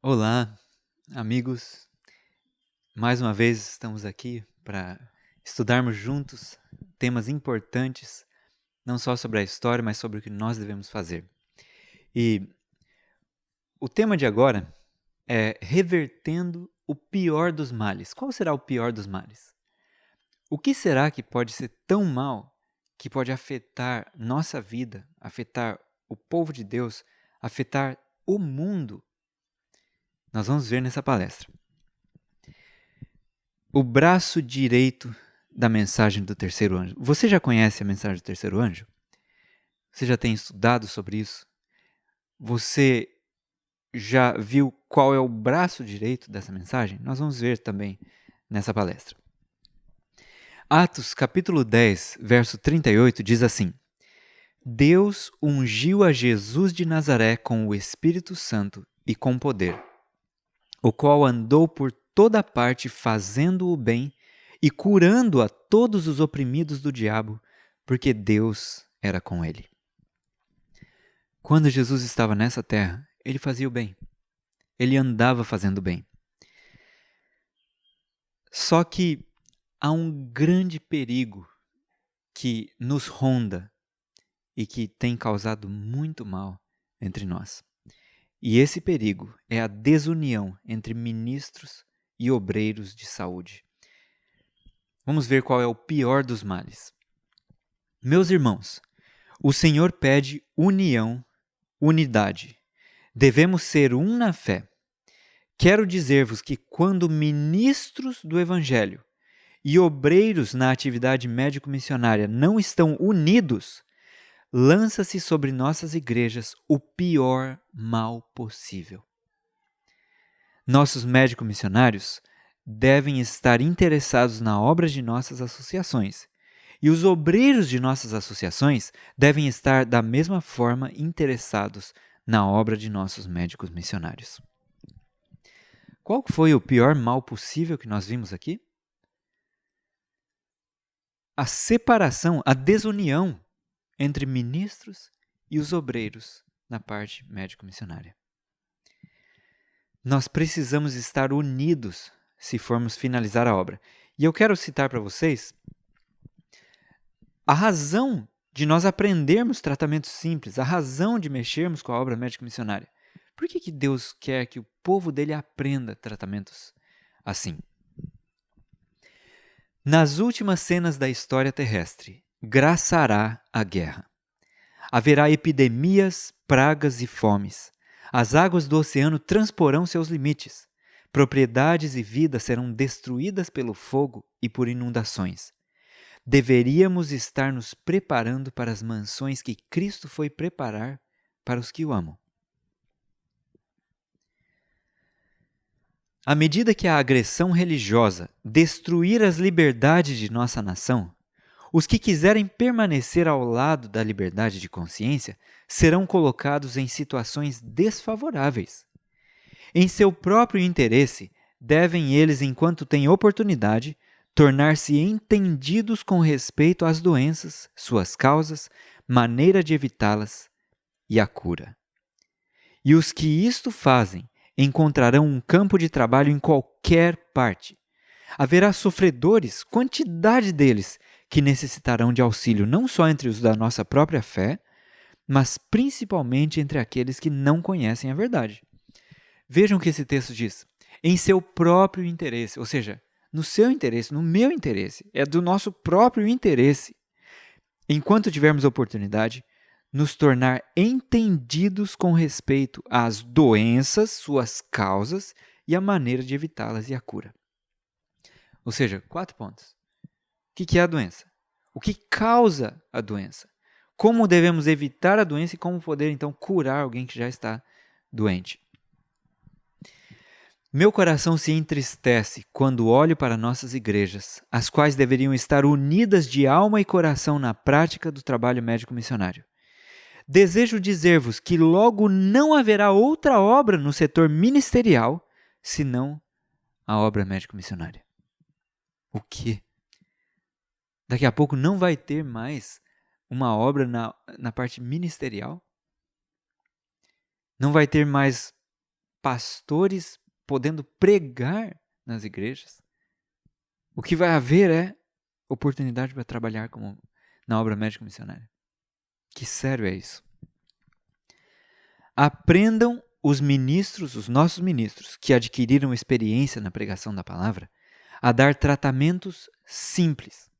Olá, amigos. Mais uma vez estamos aqui para estudarmos juntos temas importantes, não só sobre a história, mas sobre o que nós devemos fazer. E o tema de agora é revertendo o pior dos males. Qual será o pior dos males? O que será que pode ser tão mal que pode afetar nossa vida, afetar o povo de Deus, afetar o mundo? Nós vamos ver nessa palestra. O braço direito da mensagem do terceiro anjo. Você já conhece a mensagem do terceiro anjo? Você já tem estudado sobre isso? Você já viu qual é o braço direito dessa mensagem? Nós vamos ver também nessa palestra. Atos capítulo 10, verso 38 diz assim: Deus ungiu a Jesus de Nazaré com o Espírito Santo e com poder, o qual andou por toda parte fazendo o bem e curando a todos os oprimidos do diabo, porque Deus era com ele. Quando Jesus estava nessa terra, ele fazia o bem. Ele andava fazendo o bem. Só que há um grande perigo que nos ronda e que tem causado muito mal entre nós. E esse perigo é a desunião entre ministros e obreiros de saúde. Vamos ver qual é o pior dos males. Meus irmãos, o Senhor pede união, unidade. Devemos ser um na fé. Quero dizer-vos que quando ministros do Evangelho e obreiros na atividade médico-missionária não estão unidos, lança-se sobre nossas igrejas o pior mal possível. Nossos médico-missionários devem estar interessados na obra de nossas associações, e os obreiros de nossas associações devem estar da mesma forma interessados na obra de nossos médicos missionários. Qual foi o pior mal possível que nós vimos aqui? A separação, a desunião entre ministros e os obreiros na parte médico-missionária. Nós precisamos estar unidos se formos finalizar a obra. E eu quero citar para vocês a razão de nós aprendermos tratamentos simples, a razão de mexermos com a obra médico-missionária. Por que Deus quer que o povo dele aprenda tratamentos assim? Nas últimas cenas da história terrestre, graçará a guerra. Haverá epidemias, pragas e fomes. As águas do oceano transporão seus limites. Propriedades e vidas serão destruídas pelo fogo e por inundações. Deveríamos estar nos preparando para as mansões que Cristo foi preparar para os que o amam. À medida que a agressão religiosa destruir as liberdades de nossa nação, os que quiserem permanecer ao lado da liberdade de consciência serão colocados em situações desfavoráveis. Em seu próprio interesse, devem eles, enquanto têm oportunidade, tornar-se entendidos com respeito às doenças, suas causas, maneira de evitá-las e a cura. E os que isto fazem encontrarão um campo de trabalho em qualquer parte. Haverá sofredores, quantidade deles, que necessitarão de auxílio não só entre os da nossa própria fé, mas principalmente entre aqueles que não conhecem a verdade. Vejam o que esse texto diz. Em seu próprio interesse, ou seja, no seu interesse, no meu interesse, é do nosso próprio interesse, enquanto tivermos oportunidade, nos tornar entendidos com respeito às doenças, suas causas e a maneira de evitá-las e a cura. Ou seja, 4 pontos. O que é a doença? O que causa a doença? Como devemos evitar a doença e como poder, então, curar alguém que já está doente? Meu coração se entristece quando olho para nossas igrejas, as quais deveriam estar unidas de alma e coração na prática do trabalho médico-missionário. Desejo dizer-vos que logo não haverá outra obra no setor ministerial, senão a obra médico-missionária. O quê? Daqui a pouco não vai ter mais uma obra na parte ministerial? Não vai ter mais pastores podendo pregar nas igrejas. O que vai haver é oportunidade para trabalhar na obra médico-missionária. Que sério é isso? Aprendam os ministros, os nossos ministros, que adquiriram experiência na pregação da palavra, a dar tratamentos simples.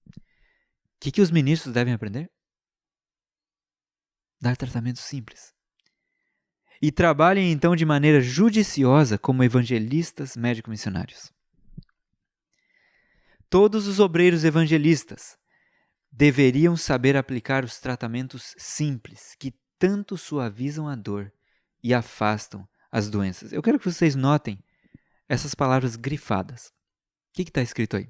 O que os ministros devem aprender? Dar tratamentos simples. E trabalhem então de maneira judiciosa como evangelistas médico-missionários. Todos os obreiros evangelistas deveriam saber aplicar os tratamentos simples que tanto suavizam a dor e afastam as doenças. Eu quero que vocês notem essas palavras grifadas. O que está escrito aí?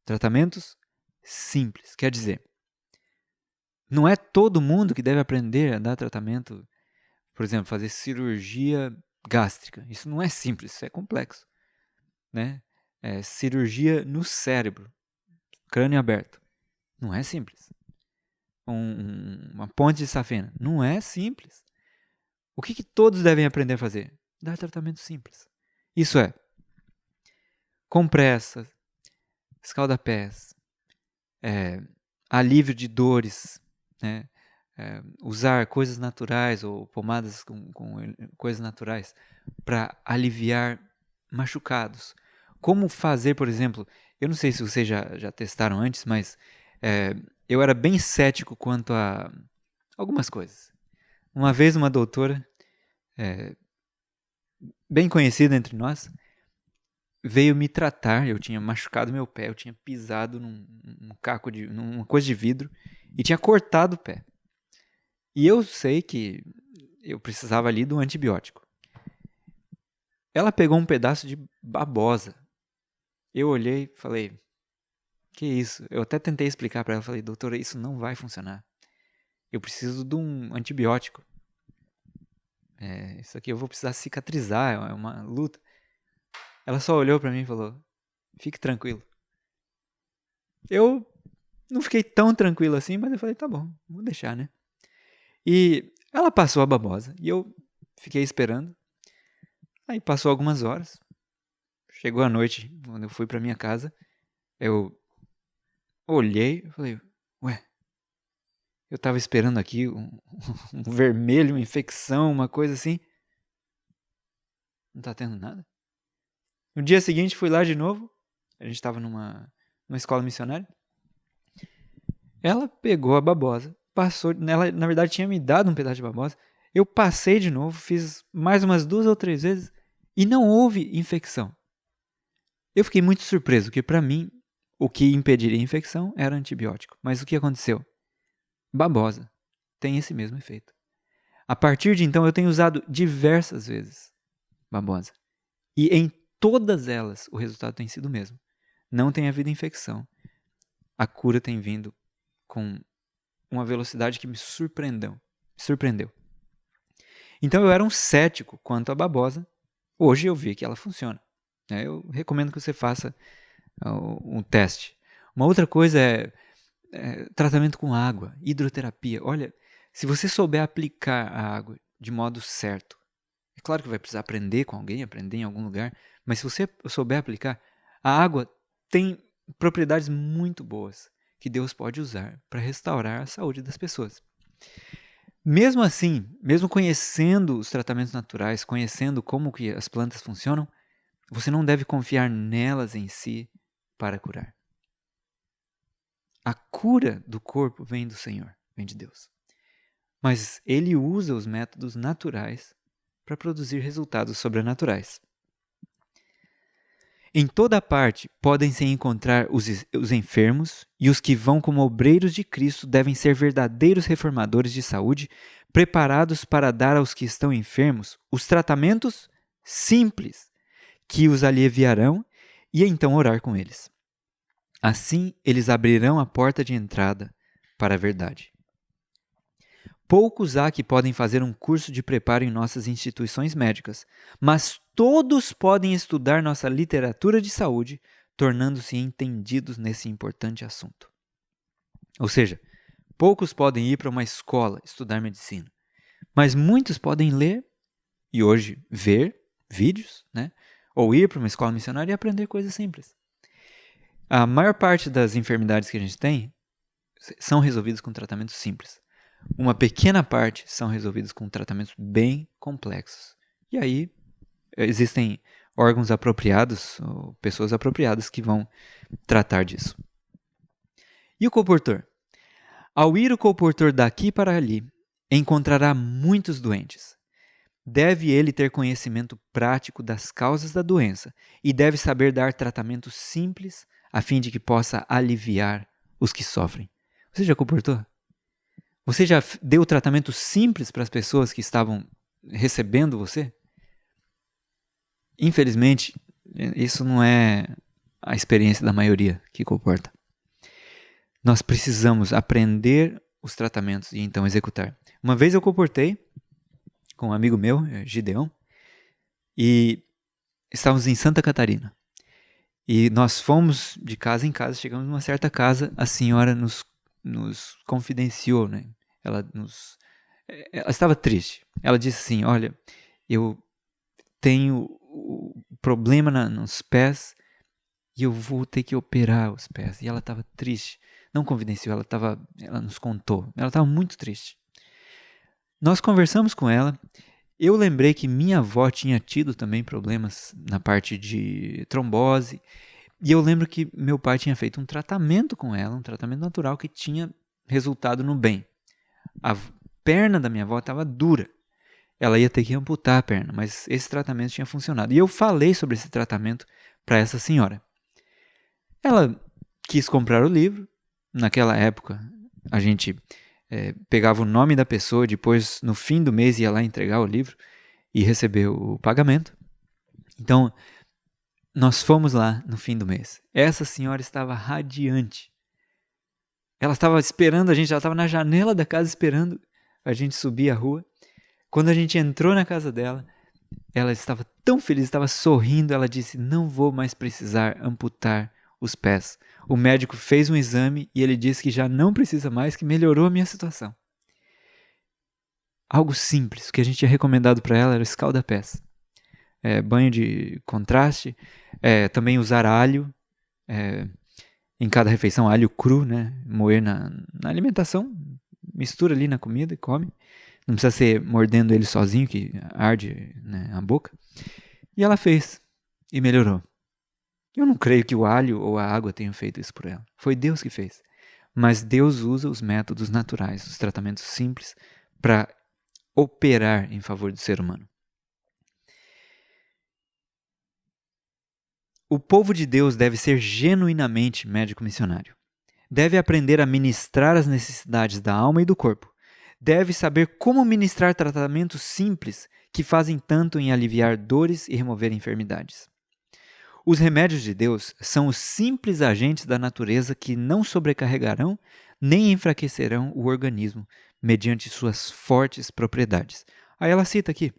Tratamentos simples. Quer dizer, não é todo mundo que deve aprender a dar tratamento, por exemplo, fazer cirurgia gástrica. Isso não é simples, isso é complexo. Né? Cirurgia no cérebro, crânio aberto. Não é simples. Uma ponte de safena. Não é simples. O que todos devem aprender a fazer? Dar tratamento simples. Isso é, compressas, escaldapés, alívio de dores, né? Usar coisas naturais ou pomadas com coisas naturais para aliviar machucados. Como fazer, por exemplo, eu não sei se vocês já testaram antes, mas eu era bem cético quanto a algumas coisas. Uma vez uma doutora, bem conhecida entre nós, veio me tratar. Eu tinha machucado meu pé, eu tinha pisado numa coisa de vidro e tinha cortado o pé. E eu sei que eu precisava ali de um antibiótico. Ela pegou um pedaço de babosa. Eu olhei e falei, que isso? Eu até tentei explicar para ela, falei, doutora, isso não vai funcionar. Eu preciso de um antibiótico. Isso aqui eu vou precisar cicatrizar, é uma luta. Ela só olhou para mim e falou, fique tranquilo. Eu não fiquei tão tranquilo assim, mas eu falei, tá bom, vou deixar, né? E ela passou a babosa e eu fiquei esperando. Aí passou algumas horas. Chegou a noite, quando eu fui para minha casa, eu olhei e falei, ué, eu tava esperando aqui um vermelho, uma infecção, uma coisa assim. Não tá tendo nada. No dia seguinte fui lá de novo. A gente estava numa escola missionária. Ela pegou a babosa, passou. Ela, na verdade, tinha me dado um pedaço de babosa. Eu passei de novo, fiz mais umas 2 ou 3 vezes e não houve infecção. Eu fiquei muito surpreso, porque para mim o que impediria a infecção era antibiótico. Mas o que aconteceu? Babosa tem esse mesmo efeito. A partir de então eu tenho usado diversas vezes babosa. E em todas elas o resultado tem sido o mesmo. Não tem havido infecção. A cura tem vindo com uma velocidade que me surpreendeu. Então eu era um cético quanto à babosa. Hoje eu vi que ela funciona. Eu recomendo que você faça um teste. Uma outra coisa é tratamento com água, hidroterapia. Olha, se você souber aplicar a água de modo certo, é claro que vai precisar aprender com alguém, aprender em algum lugar, mas se você souber aplicar, a água tem propriedades muito boas que Deus pode usar para restaurar a saúde das pessoas. Mesmo assim, mesmo conhecendo os tratamentos naturais, conhecendo como que as plantas funcionam, você não deve confiar nelas em si para curar. A cura do corpo vem do Senhor, vem de Deus. Mas Ele usa os métodos naturais para produzir resultados sobrenaturais. Em toda parte podem-se encontrar os enfermos, e os que vão como obreiros de Cristo devem ser verdadeiros reformadores de saúde, preparados para dar aos que estão enfermos os tratamentos simples que os aliviarão e então orar com eles. Assim, eles abrirão a porta de entrada para a verdade. Poucos há que podem fazer um curso de preparo em nossas instituições médicas, mas todos podem estudar nossa literatura de saúde, tornando-se entendidos nesse importante assunto. Ou seja, poucos podem ir para uma escola estudar medicina, mas muitos podem ler e hoje ver vídeos, né? Ou ir para uma escola missionária e aprender coisas simples. A maior parte das enfermidades que a gente tem são resolvidas com tratamentos simples. Uma pequena parte são resolvidas com tratamentos bem complexos. E aí existem órgãos apropriados, ou pessoas apropriadas que vão tratar disso. E o colportor? Ao ir o colportor daqui para ali, encontrará muitos doentes. Deve ele ter conhecimento prático das causas da doença e deve saber dar tratamento simples a fim de que possa aliviar os que sofrem. Você já colportou? Você já deu tratamento simples para as pessoas que estavam recebendo você? Infelizmente, isso não é a experiência da maioria que colporta. Nós precisamos aprender os tratamentos e então executar. Uma vez eu colportei com um amigo meu, Gideão, e estávamos em Santa Catarina. E nós fomos de casa em casa, chegamos numa certa casa, a senhora nos confidenciou, né? Ela estava triste. Ela disse assim, olha, eu tenho problema nos pés e eu vou ter que operar os pés. E ela estava triste. Não confidenciou, ela nos contou. Ela estava muito triste. Nós conversamos com ela. Eu lembrei que minha avó tinha tido também problemas na parte de trombose. E eu lembro que meu pai tinha feito um tratamento com ela, um tratamento natural que tinha resultado no bem. A perna da minha avó estava dura. Ela ia ter que amputar a perna, mas esse tratamento tinha funcionado. E eu falei sobre esse tratamento para essa senhora. Ela quis comprar o livro. Naquela época, a gente pegava o nome da pessoa, depois, no fim do mês, ia lá entregar o livro e receber o pagamento. Então, nós fomos lá no fim do mês. Essa senhora estava radiante. Ela estava esperando a gente, ela estava na janela da casa esperando a gente subir a rua. Quando a gente entrou na casa dela, ela estava tão feliz, estava sorrindo. Ela disse, não vou mais precisar amputar os pés. O médico fez um exame e ele disse que já não precisa mais, que melhorou a minha situação. Algo simples, o que a gente tinha recomendado para ela era o escalda-pés. Banho de contraste, também usar alho em cada refeição, alho cru, né? Moer na alimentação, mistura ali na comida e come. Não precisa ser mordendo ele sozinho, que arde, né, a boca. E ela fez e melhorou. Eu não creio que o alho ou a água tenham feito isso por ela. Foi Deus que fez. Mas Deus usa os métodos naturais, os tratamentos simples, para operar em favor do ser humano. O povo de Deus deve ser genuinamente médico missionário. Deve aprender a ministrar as necessidades da alma e do corpo. Deve saber como ministrar tratamentos simples que fazem tanto em aliviar dores e remover enfermidades. Os remédios de Deus são os simples agentes da natureza que não sobrecarregarão nem enfraquecerão o organismo mediante suas fortes propriedades. Aí ela cita aqui: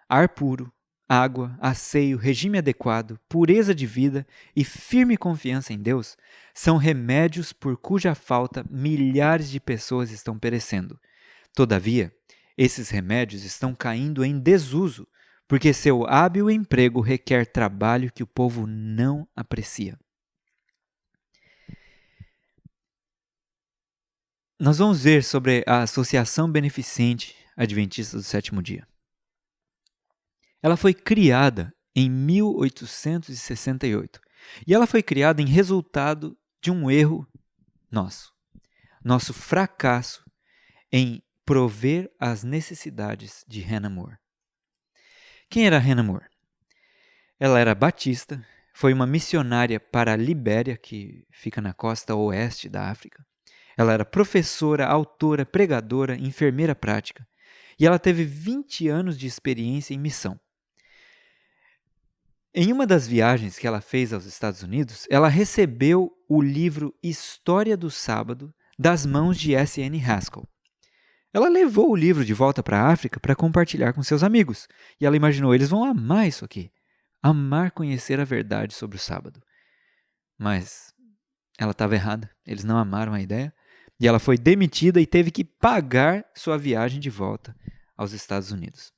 ar puro, água, asseio, regime adequado, pureza de vida e firme confiança em Deus são remédios por cuja falta milhares de pessoas estão perecendo. Todavia, esses remédios estão caindo em desuso, porque seu hábil emprego requer trabalho que o povo não aprecia. Nós vamos ver sobre a Associação Beneficente Adventista do Sétimo Dia. Ela foi criada em 1868 e ela foi criada em resultado de um erro nosso fracasso em prover as necessidades de Hannah More. Quem era Hannah More? Ela era batista, foi uma missionária para a Libéria, que fica na costa oeste da África. Ela era professora, autora, pregadora, enfermeira prática. E ela teve 20 anos de experiência em missão. Em uma das viagens que ela fez aos Estados Unidos, ela recebeu o livro História do Sábado das mãos de S.N. Haskell. Ela levou o livro de volta para a África para compartilhar com seus amigos. E ela imaginou, eles vão amar isso aqui. Amar conhecer a verdade sobre o sábado. Mas ela estava errada. Eles não amaram a ideia. E ela foi demitida e teve que pagar sua viagem de volta aos Estados Unidos.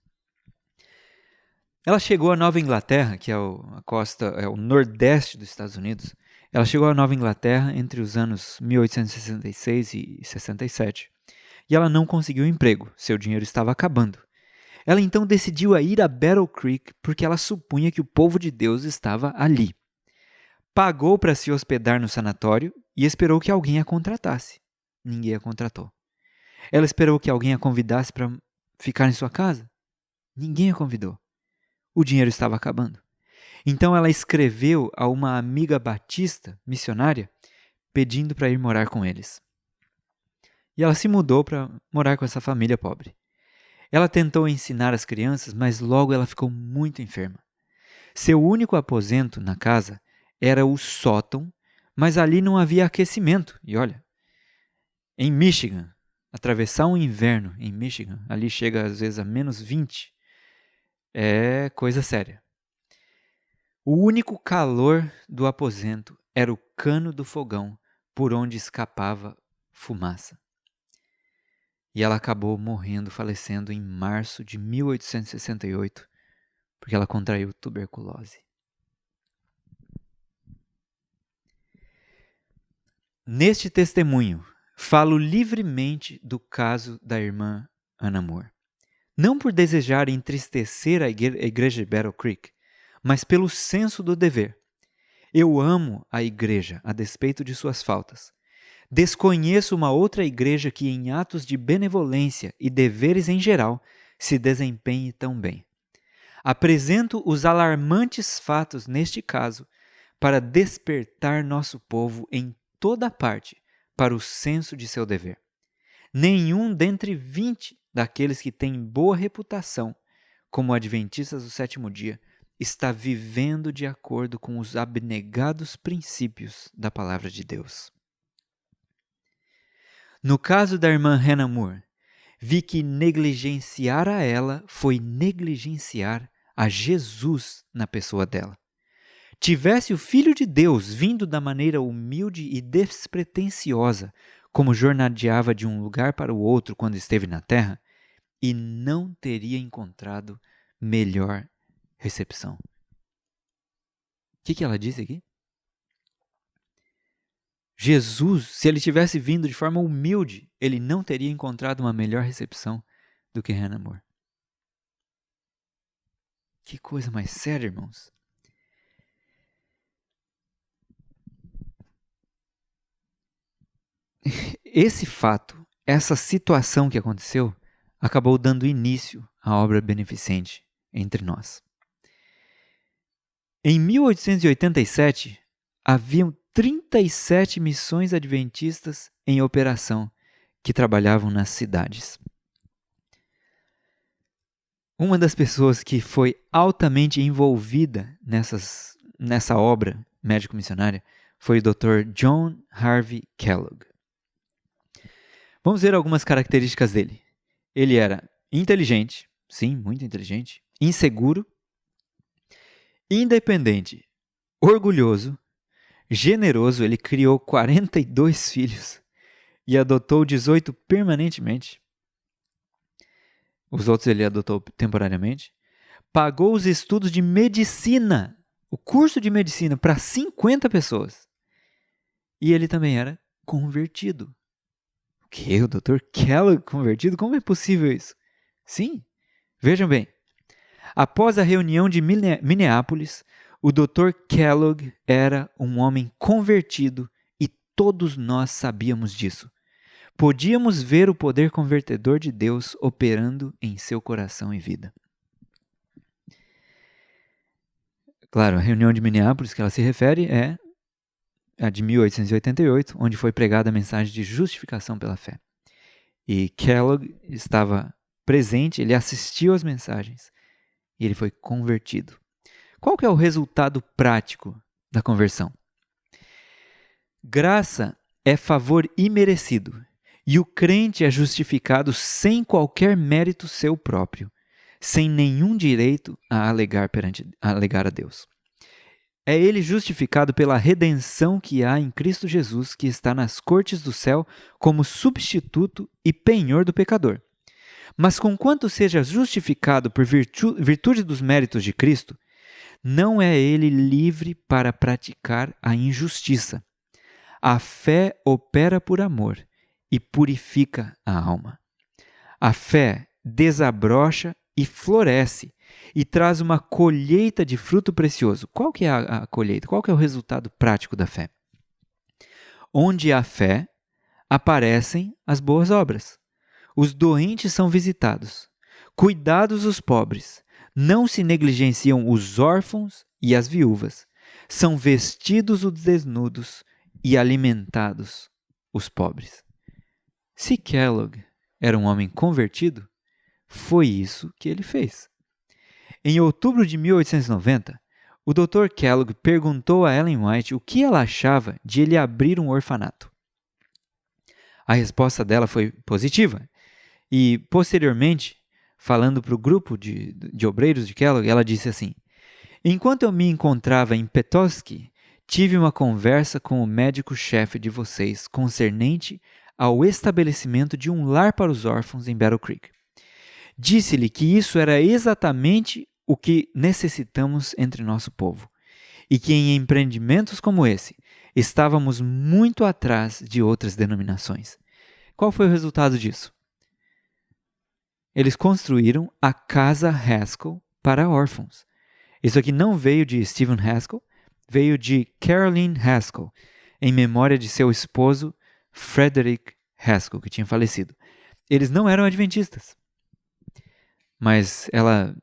Ela chegou à Nova Inglaterra, que é a costa, é o nordeste dos Estados Unidos. Ela chegou à Nova Inglaterra entre os anos 1866 e 67. E ela não conseguiu emprego, seu dinheiro estava acabando. Ela então decidiu a ir a Battle Creek porque ela supunha que o povo de Deus estava ali. Pagou para se hospedar no sanatório e esperou que alguém a contratasse. Ninguém a contratou. Ela esperou que alguém a convidasse para ficar em sua casa. Ninguém a convidou. O dinheiro estava acabando. Então ela escreveu a uma amiga batista, missionária, pedindo para ir morar com eles. E ela se mudou para morar com essa família pobre. Ela tentou ensinar as crianças, mas logo ela ficou muito enferma. Seu único aposento na casa era o sótão, mas ali não havia aquecimento. E olha, em Michigan, atravessar um inverno em Michigan, ali chega às vezes a menos 20, é coisa séria. O único calor do aposento era o cano do fogão por onde escapava fumaça. E ela acabou morrendo, falecendo em março de 1868, porque ela contraiu tuberculose. Neste testemunho, falo livremente do caso da irmã Anna Moore. Não por desejar entristecer a igreja de Battle Creek, mas pelo senso do dever. Eu amo a igreja a despeito de suas faltas. Desconheço uma outra igreja que, em atos de benevolência e deveres em geral, se desempenhe tão bem. Apresento os alarmantes fatos neste caso para despertar nosso povo em toda parte para o senso de seu dever. Nenhum dentre 20 daqueles que têm boa reputação como adventistas do sétimo dia está vivendo de acordo com os abnegados princípios da palavra de Deus. No caso da irmã Hannah Moore, vi que negligenciar a ela foi negligenciar a Jesus na pessoa dela. Tivesse o Filho de Deus vindo da maneira humilde e despretensiosa, como jornadeava de um lugar para o outro quando esteve na terra, e não teria encontrado melhor recepção. O que ela diz aqui? Jesus, se ele tivesse vindo de forma humilde, ele não teria encontrado uma melhor recepção do que Hannah Moore. Que coisa mais séria, irmãos. Esse fato, essa situação que aconteceu, acabou dando início à obra beneficente entre nós. Em 1887, haviam 37 missões adventistas em operação que trabalhavam nas cidades. Uma das pessoas que foi altamente envolvida nessa obra médico-missionária foi o Dr. John Harvey Kellogg. Vamos ver algumas características dele. Ele era inteligente, sim, muito inteligente, inseguro, independente, orgulhoso, generoso. Ele criou 42 filhos e adotou 18 permanentemente. Os outros ele adotou temporariamente. Pagou os estudos de medicina, o curso de medicina, para 50 pessoas. E ele também era convertido. O que? O Dr. Kellogg convertido? Como é possível isso? Sim, vejam bem. Após a reunião de Minneapolis, o Dr. Kellogg era um homem convertido e todos nós sabíamos disso. Podíamos ver o poder convertedor de Deus operando em seu coração e vida. Claro, a reunião de Minneapolis que ela se refere é a de 1888, onde foi pregada a mensagem de justificação pela fé. E Kellogg estava presente, ele assistiu às mensagens e ele foi convertido. Qual que é o resultado prático da conversão? Graça é favor imerecido e o crente é justificado sem qualquer mérito seu próprio, sem nenhum direito a alegar a Deus. É ele justificado pela redenção que há em Cristo Jesus, que está nas cortes do céu como substituto e penhor do pecador. Mas conquanto seja justificado por virtude dos méritos de Cristo, não é ele livre para praticar a injustiça. A fé opera por amor e purifica a alma. A fé desabrocha e floresce e traz uma colheita de fruto precioso. Qual que é a colheita? Qual que é o resultado prático da fé? Onde há fé, aparecem as boas obras. Os doentes são visitados, cuidados os pobres, não se negligenciam os órfãos e as viúvas, são vestidos os desnudos e alimentados os pobres. Se Kellogg era um homem convertido, foi isso que ele fez. Em outubro de 1890, o Dr. Kellogg perguntou a Ellen White o que ela achava de ele abrir um orfanato. A resposta dela foi positiva. E, posteriormente, falando para o grupo de obreiros de Kellogg, ela disse assim: enquanto eu me encontrava em Petoskey, tive uma conversa com o médico-chefe de vocês concernente ao estabelecimento de um lar para os órfãos em Battle Creek. Disse-lhe que isso era exatamente o que necessitamos entre nosso povo, e que em empreendimentos como esse, estávamos muito atrás de outras denominações. Qual foi o resultado disso? Eles construíram a Casa Haskell para órfãos. Isso aqui não veio de Stephen Haskell, veio de Caroline Haskell, em memória de seu esposo Frederick Haskell, que tinha falecido. Eles não eram adventistas, mas ela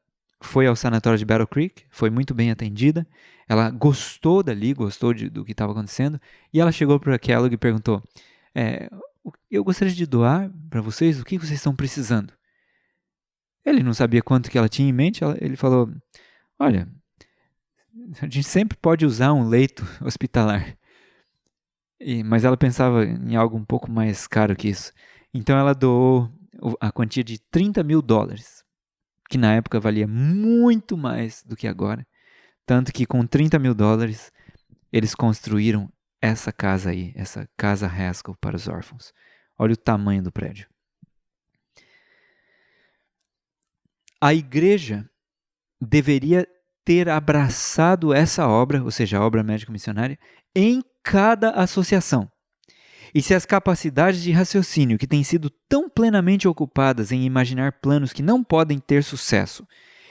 foi ao sanatório de Battle Creek, foi muito bem atendida, ela gostou dali, gostou do que estava acontecendo, e ela chegou para Kellogg e perguntou: eu gostaria de doar para vocês, o que vocês estão precisando? Ele não sabia quanto que ela tinha em mente, ele falou: olha, a gente sempre pode usar um leito hospitalar. Mas ela pensava em algo um pouco mais caro que isso. Então ela doou a quantia de $30.000, que na época valia muito mais do que agora. Tanto que com $30.000 eles construíram essa casa aí, essa Casa Haskell para os órfãos. Olha o tamanho do prédio. A igreja deveria ter abraçado essa obra, ou seja, a obra médico-missionária, em cada associação. E se as capacidades de raciocínio que têm sido tão plenamente ocupadas em imaginar planos que não podem ter sucesso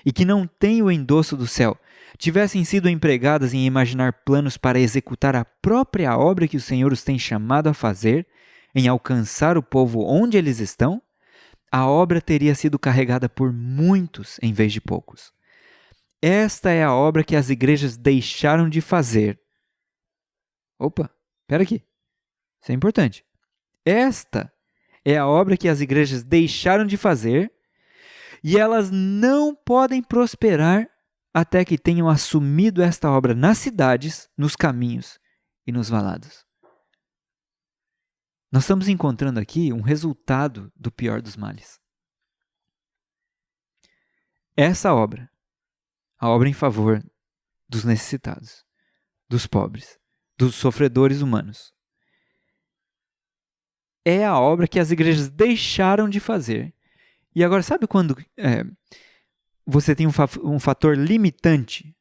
e que não têm o endosso do céu, tivessem sido empregadas em imaginar planos para executar a própria obra que o Senhor os tem chamado a fazer, em alcançar o povo onde eles estão, a obra teria sido carregada por muitos em vez de poucos. Esta é a obra que as igrejas deixaram de fazer. Opa, espera aqui. Isso é importante. Esta é a obra que as igrejas deixaram de fazer e elas não podem prosperar até que tenham assumido esta obra nas cidades, nos caminhos e nos valados. Nós estamos encontrando aqui um resultado do pior dos males. Essa obra, a obra em favor dos necessitados, dos pobres, dos sofredores humanos, é a obra que as igrejas deixaram de fazer. E agora, sabe quando você tem um fator limitante?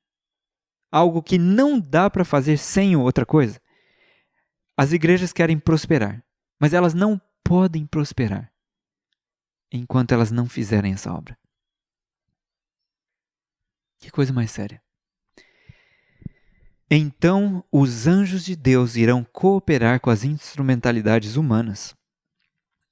Algo que não dá para fazer sem outra coisa? As igrejas querem prosperar, mas elas não podem prosperar enquanto elas não fizerem essa obra. Que coisa mais séria. Então, os anjos de Deus irão cooperar com as instrumentalidades humanas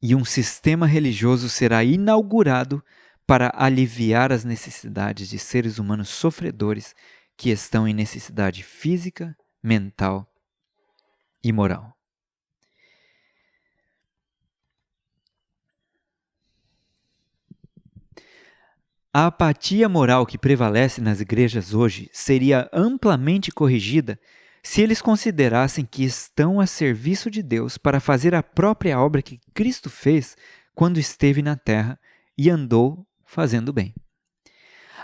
e um sistema religioso será inaugurado para aliviar as necessidades de seres humanos sofredores que estão em necessidade física, mental e moral. A apatia moral que prevalece nas igrejas hoje seria amplamente corrigida se eles considerassem que estão a serviço de Deus para fazer a própria obra que Cristo fez quando esteve na terra e andou fazendo bem.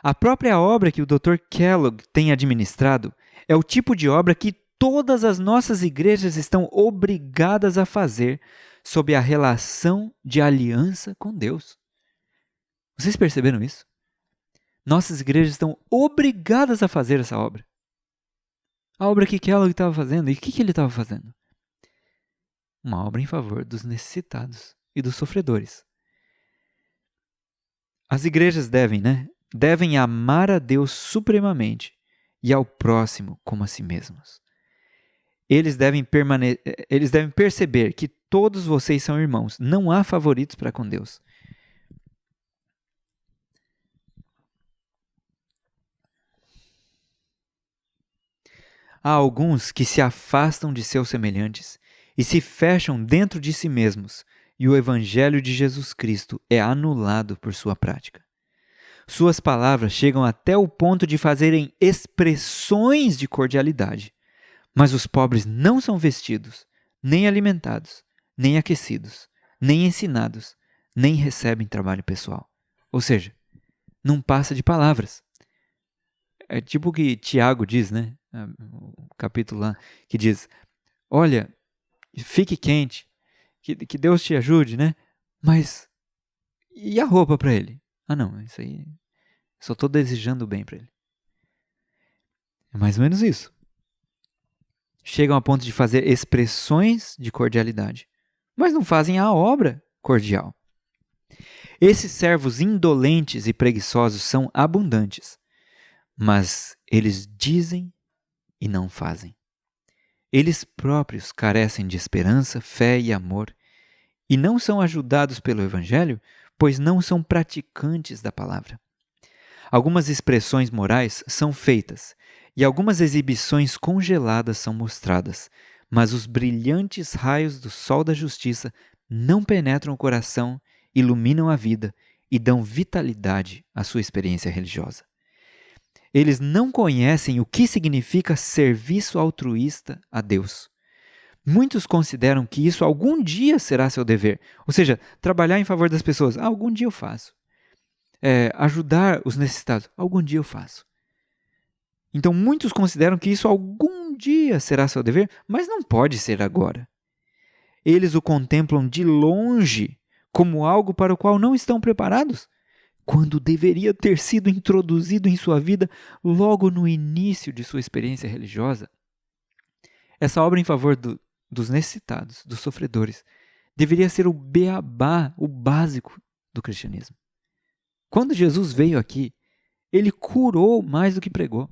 A própria obra que o Dr. Kellogg tem administrado é o tipo de obra que todas as nossas igrejas estão obrigadas a fazer sob a relação de aliança com Deus. Vocês perceberam isso? Nossas igrejas estão obrigadas a fazer essa obra. A obra que Kellogg estava fazendo, e o que ele estava fazendo? Uma obra em favor dos necessitados e dos sofredores. As igrejas devem amar a Deus supremamente e ao próximo como a si mesmos. Eles devem perceber que todos vocês são irmãos. Não há favoritos para com Deus. Há alguns que se afastam de seus semelhantes e se fecham dentro de si mesmos, e o Evangelho de Jesus Cristo é anulado por sua prática. Suas palavras chegam até o ponto de fazerem expressões de cordialidade, mas os pobres não são vestidos, nem alimentados, nem aquecidos, nem ensinados, nem recebem trabalho pessoal. Ou seja, não passa de palavras. É tipo o que Tiago diz, né? O capítulo lá, que diz, olha, fique quente, que Deus te ajude, né? Mas, e a roupa para ele? Ah não, isso aí, só estou desejando o bem para ele. É mais ou menos isso. Chegam a ponto de fazer expressões de cordialidade, mas não fazem a obra cordial. Esses servos indolentes e preguiçosos são abundantes, mas eles dizem e não fazem. Eles próprios carecem de esperança, fé e amor, e não são ajudados pelo Evangelho, pois não são praticantes da palavra. Algumas expressões morais são feitas, e algumas exibições congeladas são mostradas, mas os brilhantes raios do sol da justiça não penetram o coração, iluminam a vida e dão vitalidade à sua experiência religiosa. Eles não conhecem o que significa serviço altruísta a Deus. Muitos consideram que isso algum dia será seu dever. Ou seja, trabalhar em favor das pessoas. Algum dia eu faço. Ajudar os necessitados. Algum dia eu faço. Então, muitos consideram que isso algum dia será seu dever, mas não pode ser agora. Eles o contemplam de longe como algo para o qual não estão preparados, quando deveria ter sido introduzido em sua vida logo no início de sua experiência religiosa. Essa obra em favor dos necessitados, dos sofredores, deveria ser o beabá, o básico do cristianismo. Quando Jesus veio aqui, ele curou mais do que pregou.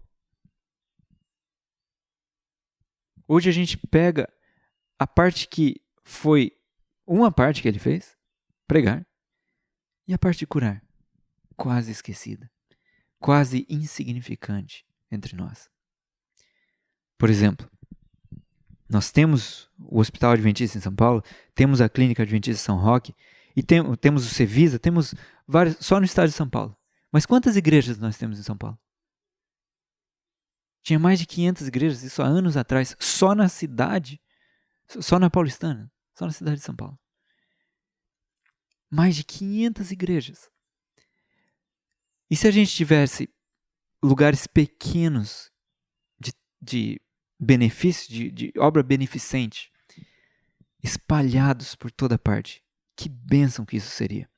Hoje a gente pega a parte que foi uma parte que ele fez, pregar, e a parte de curar, quase esquecida, quase insignificante entre nós. Por exemplo, nós temos o Hospital Adventista em São Paulo, temos a Clínica Adventista em São Roque, e temos o Cevisa, temos vários, só no estado de São Paulo. Mas quantas igrejas nós temos em São Paulo? Tinha mais de 500 igrejas, isso há anos atrás, só na cidade, só na Paulistana, só na cidade de São Paulo. Mais de 500 igrejas. E se a gente tivesse lugares pequenos de benefício, de obra beneficente, espalhados por toda parte, que bênção que isso seria.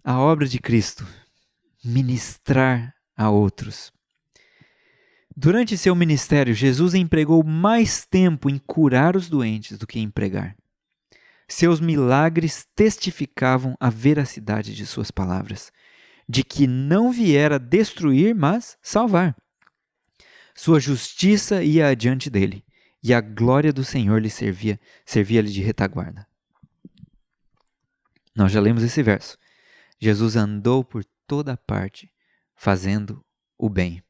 A obra de Cristo, ministrar a outros. Durante seu ministério, Jesus empregou mais tempo em curar os doentes do que em pregar. Seus milagres testificavam a veracidade de suas palavras, de que não viera destruir, mas salvar. Sua justiça ia adiante dele, e a glória do Senhor lhe servia-lhe de retaguarda. Nós já lemos esse verso. Jesus andou por toda parte, fazendo o bem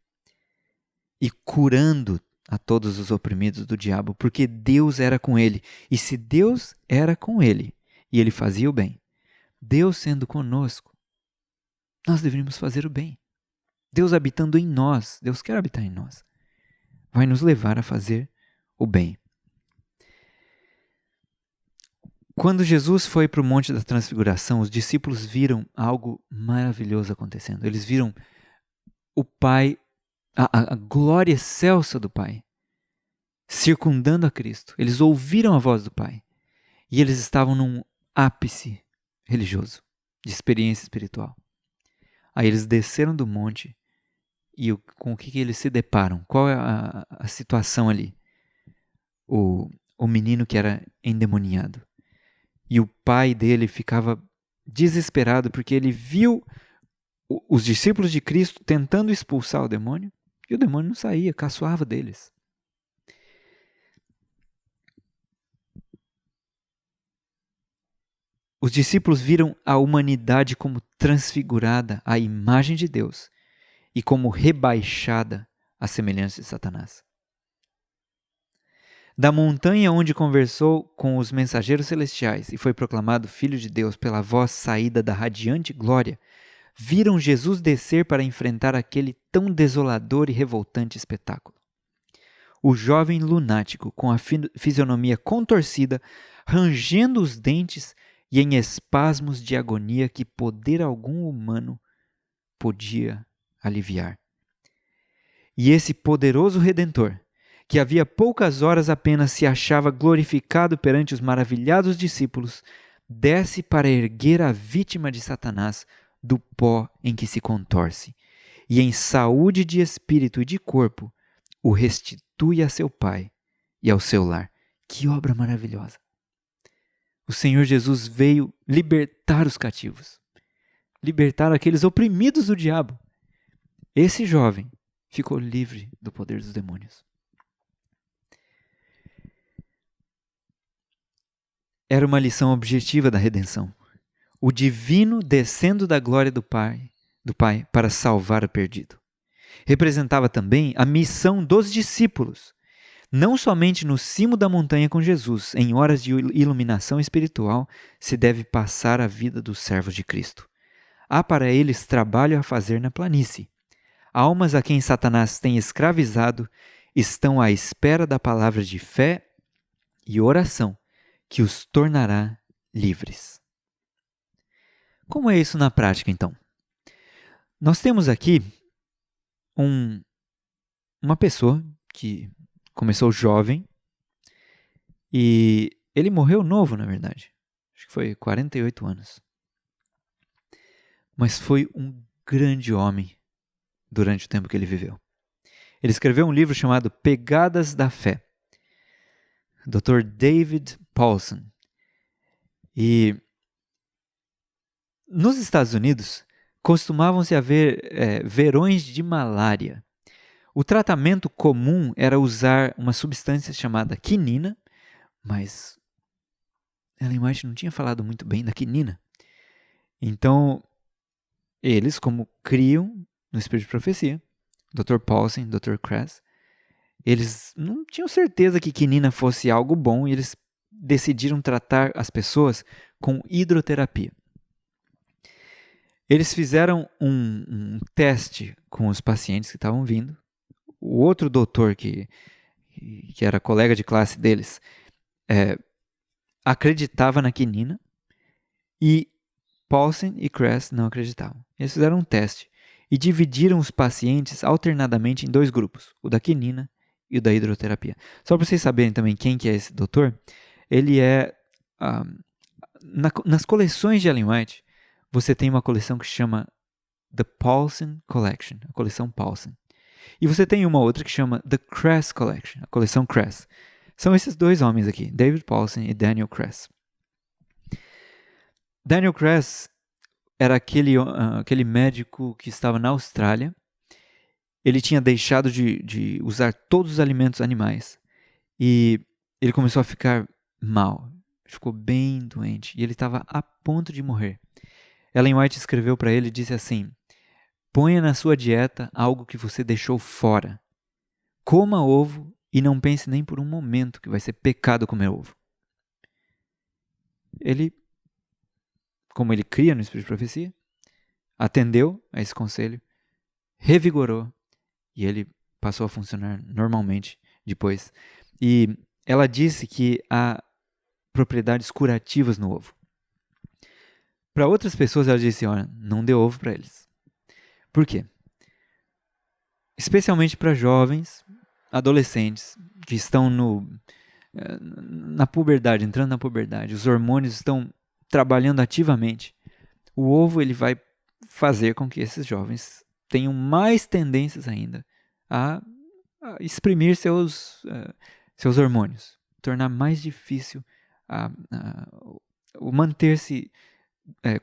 e curando a todos os oprimidos do diabo, porque Deus era com ele. E se Deus era com ele e ele fazia o bem, Deus sendo conosco, nós deveríamos fazer o bem. Deus habitando em nós, Deus quer habitar em nós, vai nos levar a fazer o bem. Quando Jesus foi para o Monte da Transfiguração, os discípulos viram algo maravilhoso acontecendo. Eles viram o Pai, a glória excelsa do Pai, circundando a Cristo. Eles ouviram a voz do Pai e eles estavam num ápice religioso. de experiência espiritual. Aí eles desceram do monte e com o que eles se deparam? Qual é a situação ali? O menino que era endemoniado. E o pai dele ficava desesperado porque ele viu os discípulos de Cristo tentando expulsar o demônio e o demônio não saía, caçoava deles. Os discípulos viram a humanidade como transfigurada à imagem de Deus e como rebaixada à semelhança de Satanás. Da montanha onde conversou com os mensageiros celestiais e foi proclamado Filho de Deus pela voz saída da radiante glória, viram Jesus descer para enfrentar aquele tão desolador e revoltante espetáculo. O jovem lunático, com a fisionomia contorcida, rangendo os dentes e em espasmos de agonia que poder algum humano podia aliviar. E esse poderoso Redentor, que havia poucas horas apenas se achava glorificado perante os maravilhados discípulos, desce para erguer a vítima de Satanás do pó em que se contorce, e em saúde de espírito e de corpo, o restitui a seu Pai e ao seu lar. Que obra maravilhosa! O Senhor Jesus veio libertar os cativos, libertar aqueles oprimidos do diabo. Esse jovem ficou livre do poder dos demônios. Era uma lição objetiva da redenção. O divino descendo da glória do Pai para salvar o perdido. Representava também a missão dos discípulos, não somente no cimo da montanha com Jesus, em horas de iluminação espiritual, se deve passar a vida dos servos de Cristo. Há para eles trabalho a fazer na planície. Almas a quem Satanás tem escravizado estão à espera da palavra de fé e oração que os tornará livres. Como é isso na prática, então? Nós temos aqui uma pessoa que começou jovem e ele morreu novo, na verdade. Acho que foi 48 anos. Mas foi um grande homem durante o tempo que ele viveu. Ele escreveu um livro chamado Pegadas da Fé. Dr. David Paulson. E nos Estados Unidos costumavam-se haver verões de malária. O tratamento comum era usar uma substância chamada quinina, mas Ellen White não tinha falado muito bem da quinina. Então, eles, como criam no Espírito de Profecia, Dr. Paulson, Dr. Kress, eles não tinham certeza que quinina fosse algo bom e eles decidiram tratar as pessoas com hidroterapia. Eles fizeram um teste com os pacientes que estavam vindo. O outro doutor, que era colega de classe deles, acreditava na quinina e Paulson e Kress não acreditavam. Eles fizeram um teste e dividiram os pacientes alternadamente em dois grupos, o da quinina e o da hidroterapia. Só para vocês saberem também quem que é esse doutor, ele é... nas coleções de Ellen White, você tem uma coleção que chama The Paulson Collection, a coleção Paulson. E você tem uma outra que chama The Kress Collection, a coleção Kress. São esses dois homens aqui, David Paulson e Daniel Kress. Daniel Kress era aquele médico que estava na Austrália. Ele tinha deixado de usar todos os alimentos animais. E ele começou a ficar mal. Ficou bem doente. E ele estava a ponto de morrer. Ellen White escreveu para ele e disse assim: ponha na sua dieta algo que você deixou fora. Coma ovo e não pense nem por um momento que vai ser pecado comer ovo. Ele, como ele cria no Espírito de Profecia, atendeu a esse conselho, revigorou e ele passou a funcionar normalmente depois. E ela disse que há propriedades curativas no ovo. Para outras pessoas ela disse, olha, não dê ovo para eles. Por quê? Especialmente para jovens, adolescentes, que estão na puberdade, entrando na puberdade. Os hormônios estão trabalhando ativamente. o ovo ele vai fazer com que esses jovens tenham mais tendências ainda a exprimir seus hormônios, tornar mais difícil o manter-se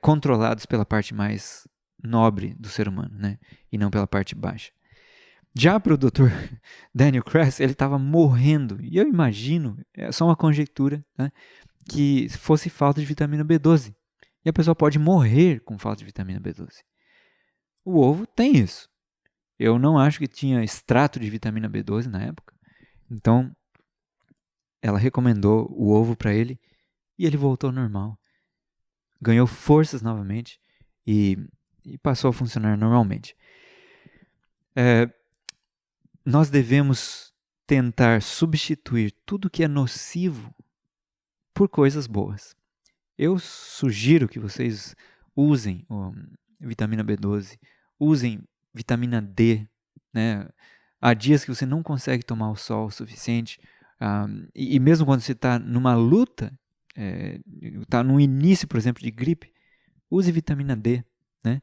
controlados pela parte mais nobre do ser humano, né? E não pela parte baixa. Já para o Dr. Daniel Kress, ele estava morrendo, e eu imagino, é só uma conjectura, né, que fosse falta de vitamina B12. E a pessoa pode morrer com falta de vitamina B12. O ovo tem isso. Eu não acho que tinha extrato de vitamina B12 na época. Então, ela recomendou o ovo para ele e ele voltou ao normal. Ganhou forças novamente e passou a funcionar normalmente. Nós devemos tentar substituir tudo que é nocivo por coisas boas. Eu sugiro que vocês usem vitamina B12, usem vitamina D, né? Há dias que você não consegue tomar o sol o suficiente, e mesmo quando você está numa luta, está no início, por exemplo, de gripe, use vitamina D, né?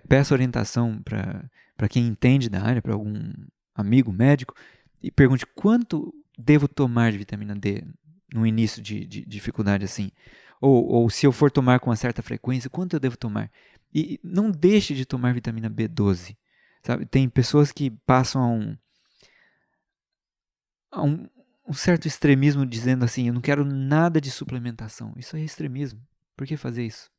Peça orientação para quem entende da área, para algum amigo médico, e pergunte quanto devo tomar de vitamina D no início de dificuldade assim. Ou se eu for tomar com uma certa frequência, quanto eu devo tomar? E não deixe de tomar vitamina B12. Sabe? Tem pessoas que passam a um certo extremismo dizendo assim, eu não quero nada de suplementação. Isso é extremismo. Por que fazer isso?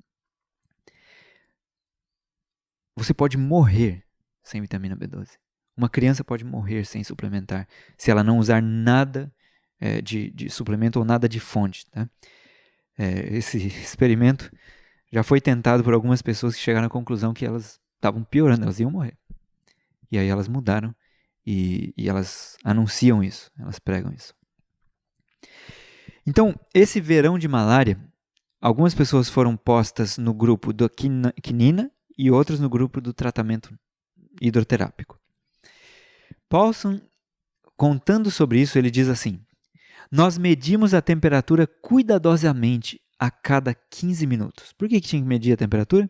Você pode morrer sem vitamina B12. Uma criança pode morrer sem suplementar, se ela não usar nada de suplemento ou nada de fonte. Tá? Esse experimento já foi tentado por algumas pessoas que chegaram à conclusão que elas estavam piorando, elas iam morrer. E aí elas mudaram e elas anunciam isso, elas pregam isso. Então, esse verão de malária, algumas pessoas foram postas no grupo da quinina e outras no grupo do tratamento hidroterápico. Paulson, contando sobre isso, ele diz assim: nós medimos a temperatura cuidadosamente a cada 15 minutos. Por que tinha que medir a temperatura?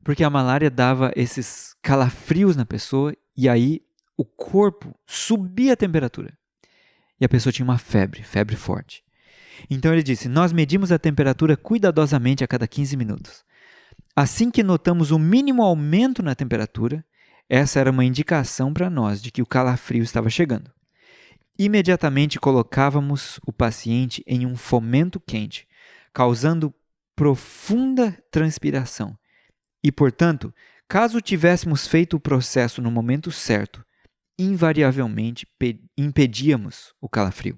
Porque a malária dava esses calafrios na pessoa e aí o corpo subia a temperatura. E a pessoa tinha uma febre forte. Então ele disse, nós medimos a temperatura cuidadosamente a cada 15 minutos. Assim que notamos o mínimo aumento na temperatura, essa era uma indicação para nós de que o calafrio estava chegando. Imediatamente colocávamos o paciente em um fomento quente, causando profunda transpiração. E, portanto, caso tivéssemos feito o processo no momento certo, invariavelmente impedíamos o calafrio.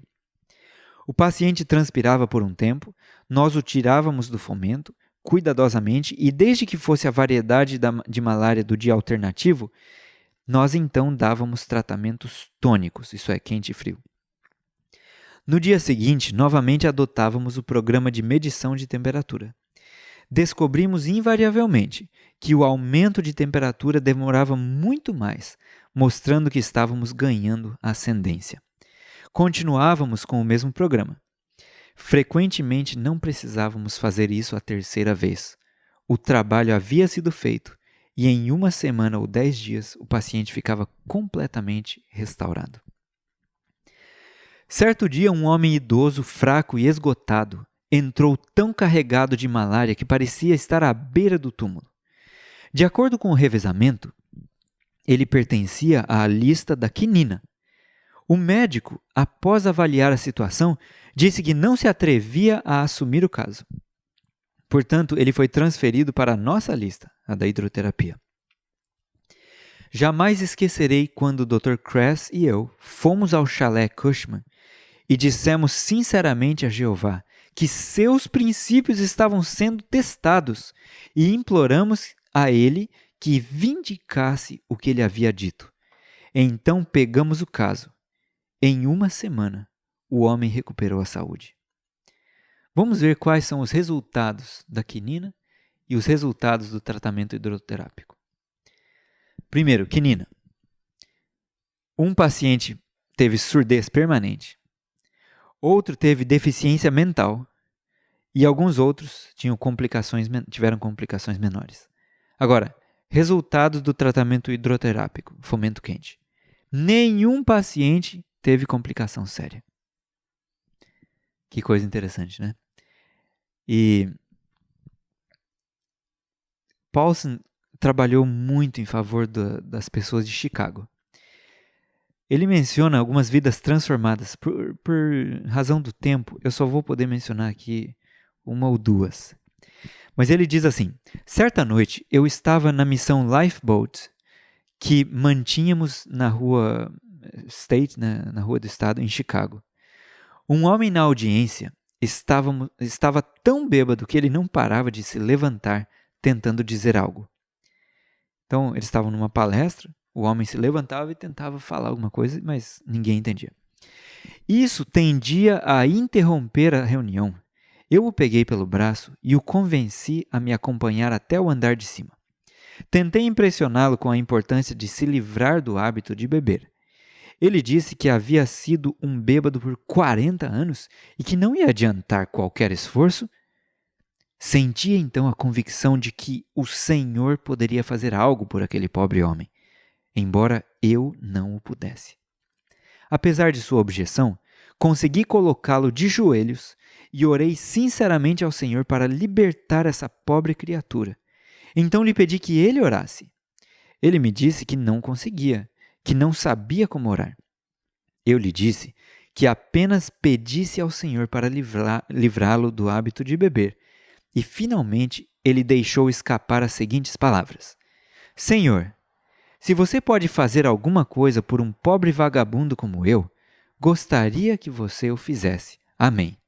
O paciente transpirava por um tempo, nós o tirávamos do fomento, cuidadosamente, e desde que fosse a variedade de malária do dia alternativo, nós então dávamos tratamentos tônicos, isso é, quente e frio. No dia seguinte, novamente adotávamos o programa de medição de temperatura. Descobrimos invariavelmente que o aumento de temperatura demorava muito mais, mostrando que estávamos ganhando ascendência. Continuávamos com o mesmo programa. Frequentemente não precisávamos fazer isso a terceira vez. O trabalho havia sido feito e em 1 semana ou 10 dias o paciente ficava completamente restaurado. Certo dia, um homem idoso, fraco e esgotado entrou tão carregado de malária que parecia estar à beira do túmulo. De acordo com o revezamento, ele pertencia à lista da quinina. O médico, após avaliar a situação, disse que não se atrevia a assumir o caso. Portanto, ele foi transferido para a nossa lista, a da hidroterapia. Jamais esquecerei quando o Dr. Kress e eu fomos ao chalé Cushman e dissemos sinceramente a Jeová que seus princípios estavam sendo testados e imploramos a ele que vindicasse o que ele havia dito. Então pegamos o caso. Em 1 semana, o homem recuperou a saúde. Vamos ver quais são os resultados da quinina e os resultados do tratamento hidroterápico. Primeiro, quinina. Um paciente teve surdez permanente. Outro teve deficiência mental e alguns outros tiveram complicações menores. Agora, resultados do tratamento hidroterápico, fomento quente. Nenhum paciente teve complicação séria. Que coisa interessante, né? E Paulson trabalhou muito em favor das pessoas de Chicago. Ele menciona algumas vidas transformadas. Por razão do tempo, eu só vou poder mencionar aqui uma ou duas. Mas ele diz assim: certa noite eu estava na missão Lifeboat que mantínhamos na rua State, né, na rua do estado, em Chicago. Um homem na audiência estava tão bêbado que ele não parava de se levantar tentando dizer algo. Então, eles estavam numa palestra, o homem se levantava e tentava falar alguma coisa, mas ninguém entendia. Isso tendia a interromper a reunião. Eu o peguei pelo braço e o convenci a me acompanhar até o andar de cima. Tentei impressioná-lo com a importância de se livrar do hábito de beber. Ele disse que havia sido um bêbado por 40 anos e que não ia adiantar qualquer esforço. Sentia então a convicção de que o Senhor poderia fazer algo por aquele pobre homem, embora eu não o pudesse. Apesar de sua objeção, consegui colocá-lo de joelhos e orei sinceramente ao Senhor para libertar essa pobre criatura. Então lhe pedi que ele orasse. Ele me disse que não conseguia, que não sabia como orar. Eu lhe disse que apenas pedisse ao Senhor para livrá-lo do hábito de beber. E finalmente ele deixou escapar as seguintes palavras: Senhor, se você pode fazer alguma coisa por um pobre vagabundo como eu, gostaria que você o fizesse. Amém.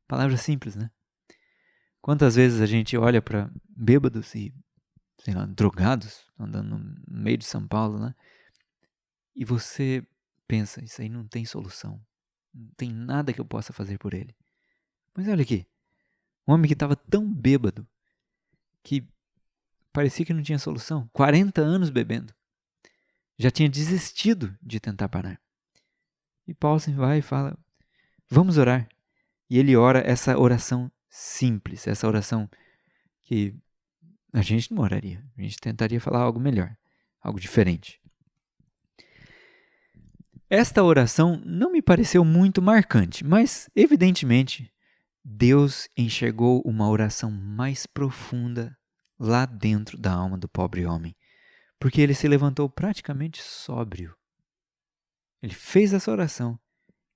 Palavra simples, né? Quantas vezes a gente olha para bêbados e, sei lá, drogados, andando no meio de São Paulo, né? E você pensa, isso aí não tem solução. Não tem nada que eu possa fazer por ele. Mas olha aqui, um homem que estava tão bêbado que parecia que não tinha solução. 40 anos bebendo. Já tinha desistido de tentar parar. E Paulson vai e fala, vamos orar. E ele ora essa oração simples, essa oração que a gente não oraria. A gente tentaria falar algo melhor, algo diferente. Esta oração não me pareceu muito marcante, mas, evidentemente, Deus enxergou uma oração mais profunda lá dentro da alma do pobre homem, porque ele se levantou praticamente sóbrio. Ele fez essa oração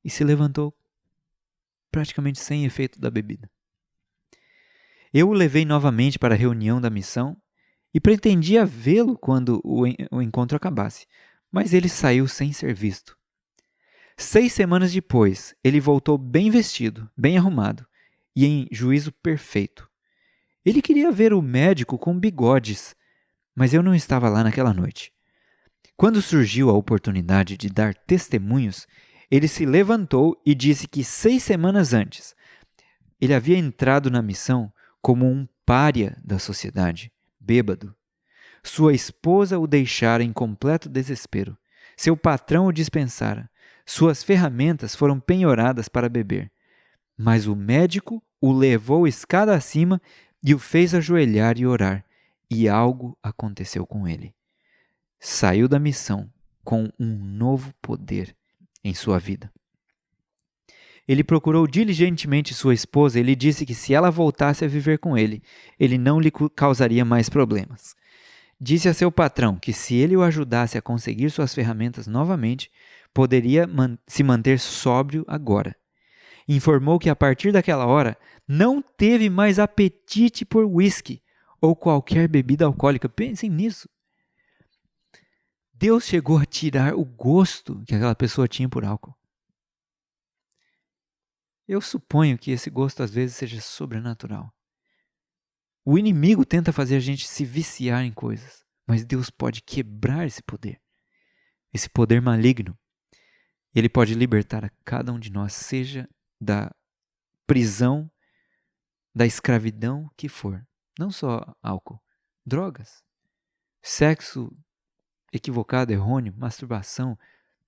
e se levantou praticamente sem efeito da bebida. Eu o levei novamente para a reunião da missão e pretendia vê-lo quando o encontro acabasse, mas ele saiu sem ser visto. 6 semanas depois, ele voltou bem vestido, bem arrumado e em juízo perfeito. Ele queria ver o médico com bigodes, mas eu não estava lá naquela noite. Quando surgiu a oportunidade de dar testemunhos, ele se levantou e disse que 6 semanas antes, ele havia entrado na missão como um pária da sociedade, bêbado. Sua esposa o deixara em completo desespero. Seu patrão o dispensara. Suas ferramentas foram penhoradas para beber. Mas o médico o levou escada acima e o fez ajoelhar e orar. E algo aconteceu com ele. Saiu da missão com um novo poder em sua vida. Ele procurou diligentemente sua esposa e lhe disse que se ela voltasse a viver com ele, ele não lhe causaria mais problemas. Disse a seu patrão que se ele o ajudasse a conseguir suas ferramentas novamente, poderia se manter sóbrio agora. Informou que a partir daquela hora não teve mais apetite por whisky ou qualquer bebida alcoólica. Pensem nisso. Deus chegou a tirar o gosto que aquela pessoa tinha por álcool. Eu suponho que esse gosto às vezes seja sobrenatural. O inimigo tenta fazer a gente se viciar em coisas, mas Deus pode quebrar esse poder maligno. Ele pode libertar a cada um de nós, seja da prisão, da escravidão que for. Não só álcool, drogas, sexo equivocado, errôneo, masturbação,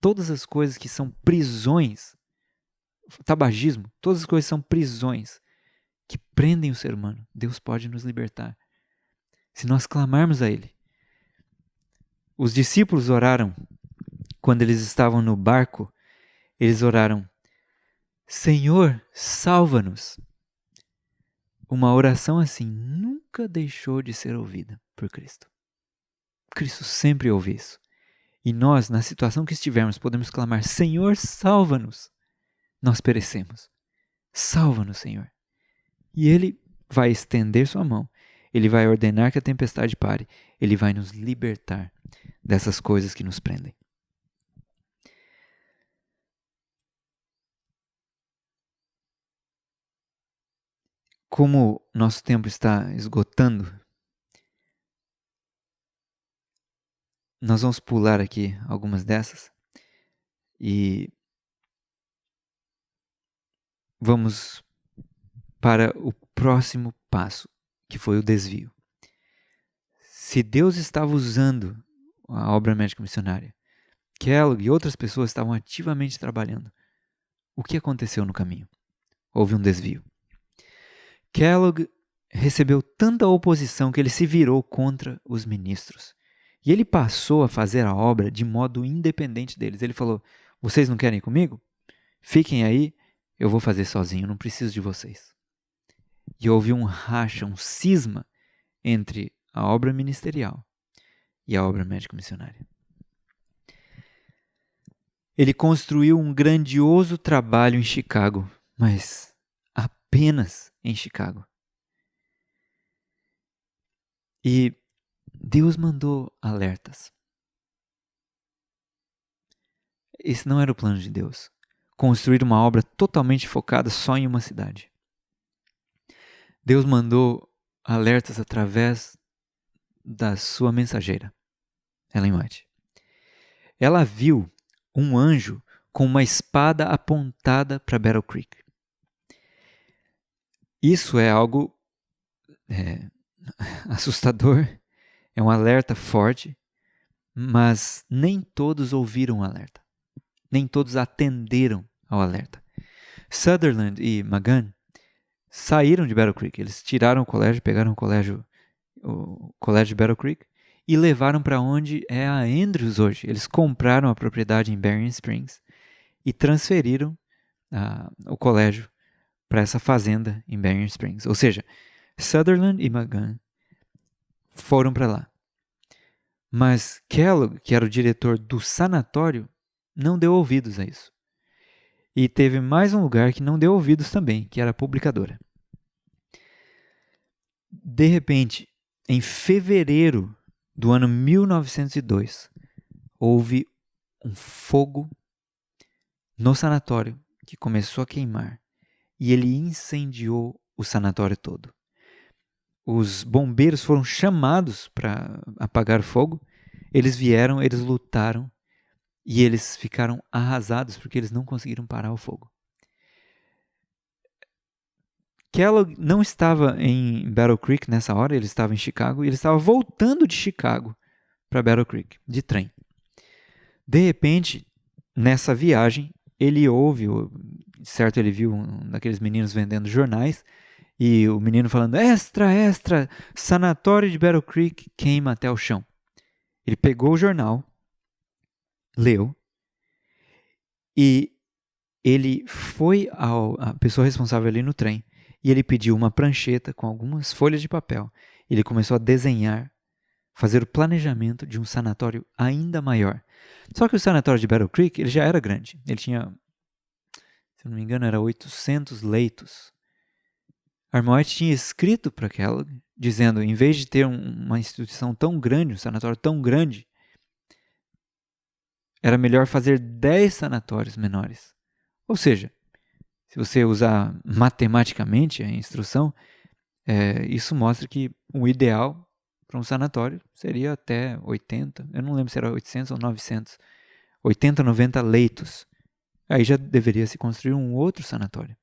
todas as coisas que são prisões tabagismo, todas as coisas são prisões que prendem o ser humano. Deus pode nos libertar se nós clamarmos a Ele. Os discípulos oraram, quando eles estavam no barco, eles oraram: Senhor, salva-nos. Uma oração assim nunca deixou de ser ouvida por Cristo. Cristo sempre ouve isso. E nós, na situação que estivermos, podemos clamar: Senhor, salva-nos. Nós perecemos. Salva-nos, Senhor. E Ele vai estender sua mão. Ele vai ordenar que a tempestade pare. Ele vai nos libertar dessas coisas que nos prendem. Como nosso tempo está esgotando, nós vamos pular aqui algumas dessas e vamos para o próximo passo, que foi o desvio. Se Deus estava usando a obra médica missionária, Kellogg e outras pessoas estavam ativamente trabalhando, o que aconteceu no caminho? Houve um desvio. Kellogg recebeu tanta oposição que ele se virou contra os ministros. E ele passou a fazer a obra de modo independente deles. Ele falou: vocês não querem ir comigo? Fiquem aí, eu vou fazer sozinho, não preciso de vocês. E houve um racha, um cisma entre a obra ministerial e a obra médico-missionária. Ele construiu um grandioso trabalho em Chicago, mas apenas em Chicago. E Deus mandou alertas. Esse não era o plano de Deus. Construir uma obra totalmente focada só em uma cidade. Deus mandou alertas através da sua mensageira, Ellen White. Ela viu um anjo com uma espada apontada para Battle Creek. Isso é algo assustador, é um alerta forte, mas nem todos ouviram o alerta. Nem todos atenderam ao alerta. Sutherland e McGann saíram de Battle Creek. Eles tiraram o colégio, pegaram o colégio de Battle Creek e levaram para onde é a Andrews hoje. Eles compraram a propriedade em Berrien Springs e transferiram o colégio para essa fazenda em Berrien Springs. Ou seja, Sutherland e McGann foram para lá. Mas Kellogg, que era o diretor do sanatório, não deu ouvidos a isso. E teve mais um lugar que não deu ouvidos também, que era a publicadora. De repente, em fevereiro do ano 1902, houve um fogo no sanatório que começou a queimar e ele incendiou o sanatório todo. Os bombeiros foram chamados para apagar o fogo. Eles vieram, eles lutaram e eles ficaram arrasados porque eles não conseguiram parar o fogo. Kellogg não estava em Battle Creek nessa hora, ele estava em Chicago e ele estava voltando de Chicago para Battle Creek, de trem. De repente, nessa viagem, ele ele viu um daqueles meninos vendendo jornais e o menino falando: extra, extra, sanatório de Battle Creek queima até o chão. Ele pegou o jornal, leu e ele foi à pessoa responsável ali no trem e ele pediu uma prancheta com algumas folhas de papel. Ele começou a desenhar, fazer o planejamento de um sanatório ainda maior. Só que o sanatório de Battle Creek ele já era grande. Ele tinha, se não me engano, era 800 leitos. Armoit tinha escrito para Kellogg, dizendo, em vez de ter uma instituição tão grande, um sanatório tão grande, era melhor fazer 10 sanatórios menores. Ou seja, se você usar matematicamente a instrução, isso mostra que o ideal para um sanatório seria até 80, eu não lembro se era 800 ou 900, 80, 90 leitos. Aí já deveria se construir um outro sanatório.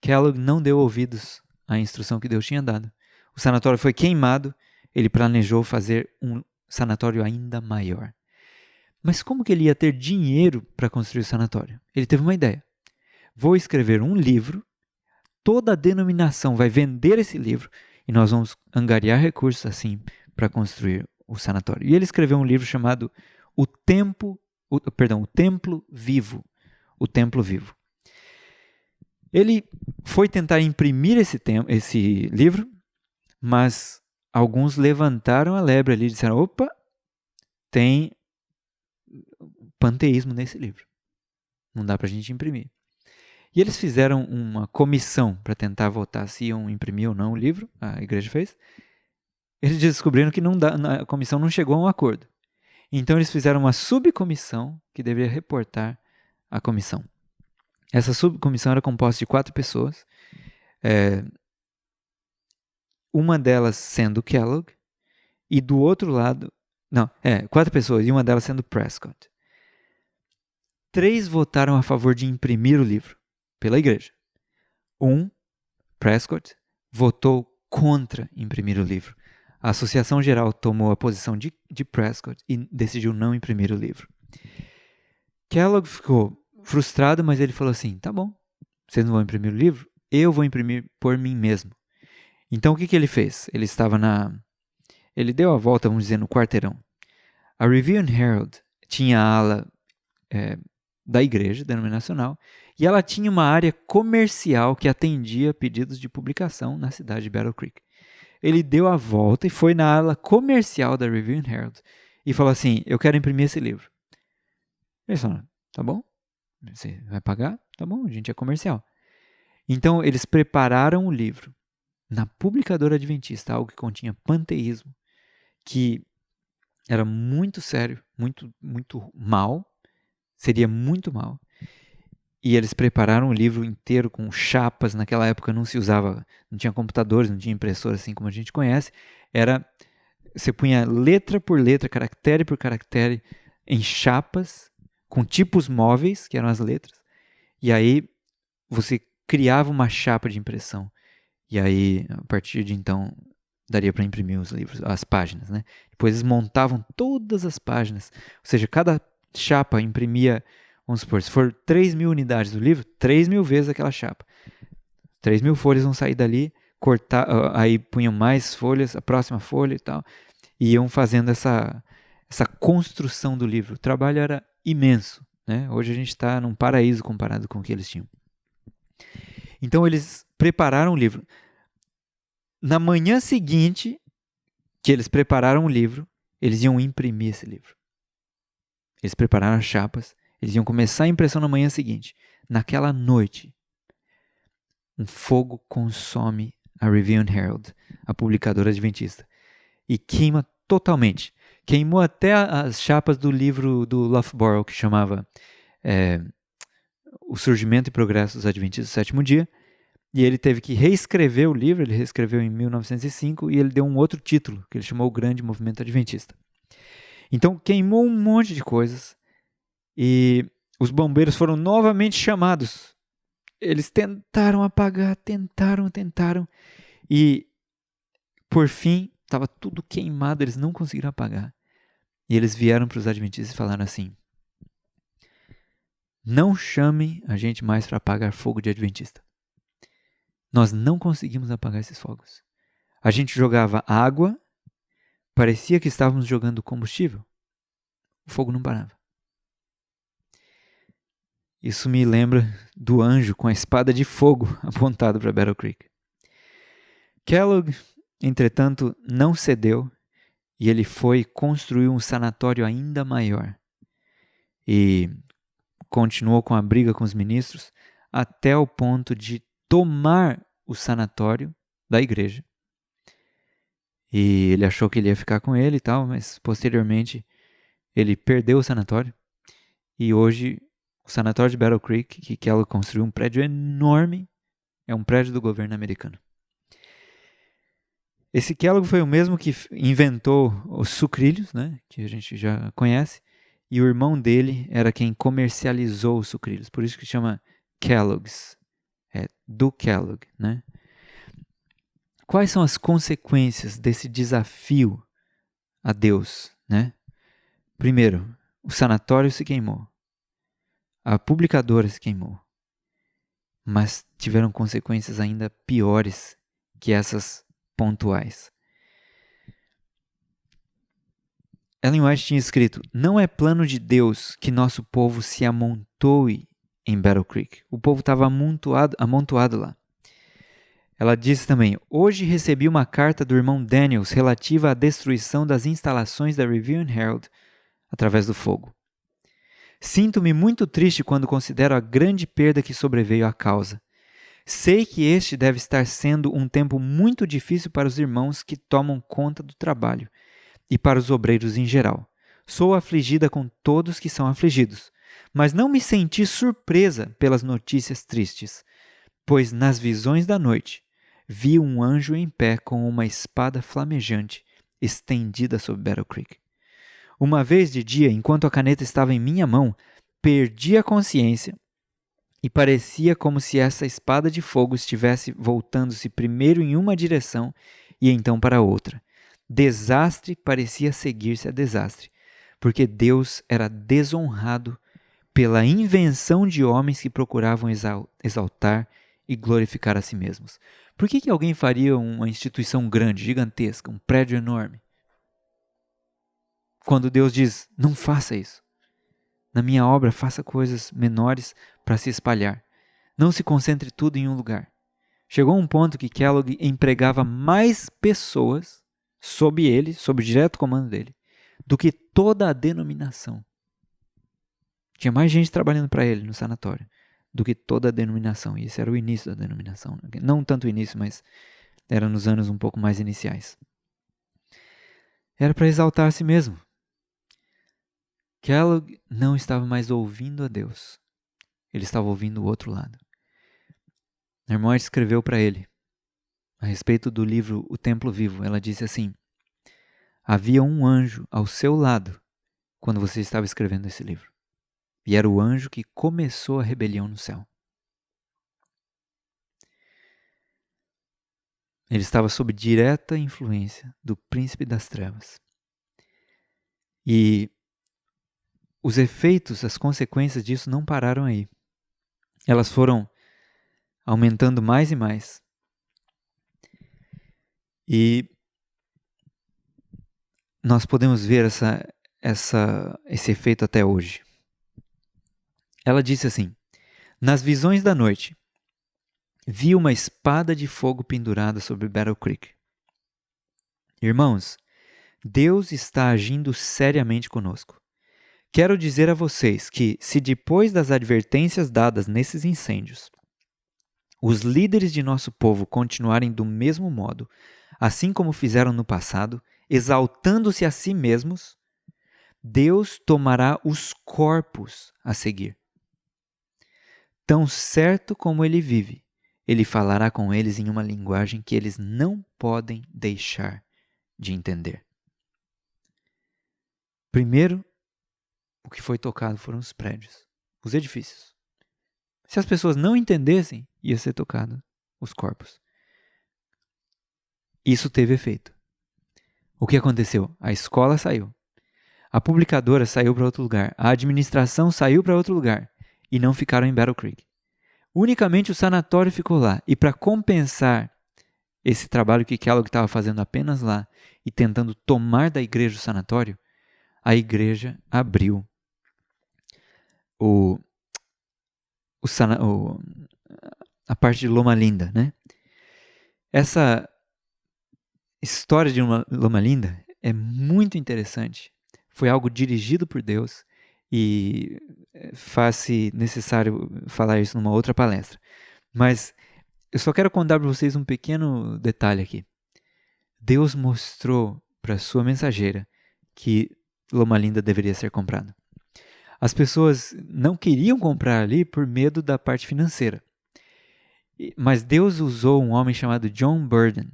Kellogg não deu ouvidos à instrução que Deus tinha dado. O sanatório foi queimado, ele planejou fazer um sanatório ainda maior. Mas como que ele ia ter dinheiro para construir o sanatório? Ele teve uma ideia. vou escrever um livro, toda a denominação vai vender esse livro e nós vamos angariar recursos assim para construir o sanatório. E ele escreveu um livro chamado O Templo Vivo. O Templo Vivo. Ele foi tentar imprimir esse livro, mas alguns levantaram a lebre ali e disseram, opa, tem panteísmo nesse livro. Não dá para a gente imprimir. E eles fizeram uma comissão para tentar votar se iam imprimir ou não o livro, a igreja fez. Eles descobriram que a comissão não chegou a um acordo. Então eles fizeram uma subcomissão que deveria reportar a comissão. Essa subcomissão era composta de 4 pessoas, uma delas sendo Kellogg, e do outro lado... 4 pessoas, e uma delas sendo Prescott. 3 votaram a favor de imprimir o livro pela igreja. Prescott, votou contra imprimir o livro. A Associação Geral tomou a posição de Prescott e decidiu não imprimir o livro. Kellogg ficou frustrado, mas ele falou assim, tá bom, vocês não vão imprimir o livro? Eu vou imprimir por mim mesmo. Então o que ele fez? Ele deu a volta, vamos dizer, no quarteirão. A Review and Herald tinha a ala da igreja denominacional e ela tinha uma área comercial que atendia pedidos de publicação na cidade de Battle Creek. Ele deu a volta e foi na ala comercial da Review and Herald e falou assim, eu quero imprimir esse livro. Eles falaram, tá bom, você vai pagar? Tá bom, a gente é comercial. Então eles prepararam o livro na publicadora adventista, algo que continha panteísmo, que era muito sério, muito, muito mal, seria muito mal. E eles prepararam o livro inteiro com chapas. Naquela época não se usava, não tinha computadores, não tinha impressora assim como a gente conhece. Você punha letra por letra, caractere por caractere, em chapas, com tipos móveis, que eram as letras. E aí você criava uma chapa de impressão. E aí, a partir de então, daria para imprimir os livros, as páginas, né? Depois eles montavam todas as páginas. Ou seja, cada chapa imprimia, vamos supor, se for 3.000 unidades do livro, 3.000 vezes aquela chapa. 3.000 folhas vão sair dali, aí punham mais folhas, a próxima folha e tal. E iam fazendo essa construção do livro. O trabalho era imenso, né? Hoje a gente está num paraíso comparado com o que eles tinham. Então eles prepararam o livro. Na manhã seguinte que eles prepararam o livro, eles iam imprimir esse livro. Eles prepararam as chapas, eles iam começar a impressão na manhã seguinte. Naquela noite, um fogo consome a Review and Herald, a publicadora adventista, e queima totalmente. Queimou até as chapas do livro do Loughborough, que chamava O Surgimento e Progresso dos Adventistas do Sétimo Dia, e ele teve que reescrever o livro, ele reescreveu em 1905, e ele deu um outro título, que ele chamou O Grande Movimento Adventista. Então queimou um monte de coisas, e os bombeiros foram novamente chamados. Eles tentaram apagar, tentaram, e por fim, estava tudo queimado, eles não conseguiram apagar. E eles vieram para os adventistas e falaram assim, não chame a gente mais para apagar fogo de adventista. Nós não conseguimos apagar esses fogos. A gente jogava água, parecia que estávamos jogando combustível. O fogo não parava. Isso me lembra do anjo com a espada de fogo apontado para Battle Creek. Kellogg, entretanto, não cedeu e ele foi construir um sanatório ainda maior. E continuou com a briga com os ministros até o ponto de tomar o sanatório da igreja. E ele achou que ele ia ficar com ele e tal, mas posteriormente ele perdeu o sanatório. E hoje o sanatório de Battle Creek, que Kellogg construiu um prédio enorme, é um prédio do governo americano. Esse Kellogg foi o mesmo que inventou os sucrilhos, né, que a gente já conhece, e o irmão dele era quem comercializou os sucrilhos, por isso que chama Kellogg's, do Kellogg, né? Quais são as consequências desse desafio a Deus, né? Primeiro, o sanatório se queimou, a publicadora se queimou, mas tiveram consequências ainda piores que essas pontuais. Ellen White tinha escrito: não é plano de Deus que nosso povo se amontoe em Battle Creek. O povo estava amontoado lá. Ela disse também: hoje recebi uma carta do irmão Daniels relativa à destruição das instalações da Review and Herald através do fogo. Sinto-me muito triste quando considero a grande perda que sobreveio à causa. Sei que este deve estar sendo um tempo muito difícil para os irmãos que tomam conta do trabalho e para os obreiros em geral. Sou afligida com todos que são afligidos, mas não me senti surpresa pelas notícias tristes, pois nas visões da noite vi um anjo em pé com uma espada flamejante estendida sobre Battle Creek. Uma vez de dia, enquanto a caneta estava em minha mão, perdi a consciência e parecia como se essa espada de fogo estivesse voltando-se primeiro em uma direção e então para outra. Desastre parecia seguir-se a desastre, porque Deus era desonrado pela invenção de homens que procuravam exaltar e glorificar a si mesmos. Por que alguém faria uma instituição grande, gigantesca, um prédio enorme? Quando Deus diz, não faça isso. Na minha obra, faça coisas menores para se espalhar. Não se concentre tudo em um lugar. Chegou um ponto que Kellogg empregava mais pessoas sob ele, sob o direto comando dele, do que toda a denominação. Tinha mais gente trabalhando para ele no sanatório do que toda a denominação. E esse era o início da denominação. Não tanto o início, mas era nos anos um pouco mais iniciais. Era para exaltar a si mesmo. Kellogg não estava mais ouvindo a Deus. Ele estava ouvindo o outro lado. A irmã escreveu para ele, a respeito do livro O Templo Vivo. Ela disse assim: havia um anjo ao seu lado quando você estava escrevendo esse livro. E era o anjo que começou a rebelião no céu. Ele estava sob direta influência do príncipe das trevas. E os efeitos, as consequências disso não pararam aí. Elas foram aumentando mais e mais. E nós podemos ver esse efeito até hoje. Ela disse assim: nas visões da noite, vi uma espada de fogo pendurada sobre Battle Creek. Irmãos, Deus está agindo seriamente conosco. Quero dizer a vocês que, se depois das advertências dadas nesses incêndios, os líderes de nosso povo continuarem do mesmo modo, assim como fizeram no passado, exaltando-se a si mesmos, Deus tomará os corpos a seguir. Tão certo como ele vive, ele falará com eles em uma linguagem que eles não podem deixar de entender. Primeiro, o que foi tocado foram os prédios, os edifícios. Se as pessoas não entendessem, ia ser tocado os corpos. Isso teve efeito. O que aconteceu? A escola saiu. A publicadora saiu para outro lugar. A administração saiu para outro lugar. E não ficaram em Battle Creek. Unicamente o sanatório ficou lá. E para compensar esse trabalho que Kellogg estava fazendo apenas lá e tentando tomar da igreja o sanatório, a igreja abriu a parte de Loma Linda, né? Essa história de Loma Linda é muito interessante. Foi algo dirigido por Deus e faz-se necessário falar isso numa outra palestra. Mas eu só quero contar para vocês um pequeno detalhe aqui. Deus mostrou para a sua mensageira que Loma Linda deveria ser comprada. As pessoas não queriam comprar ali por medo da parte financeira. Mas Deus usou um homem chamado John Burden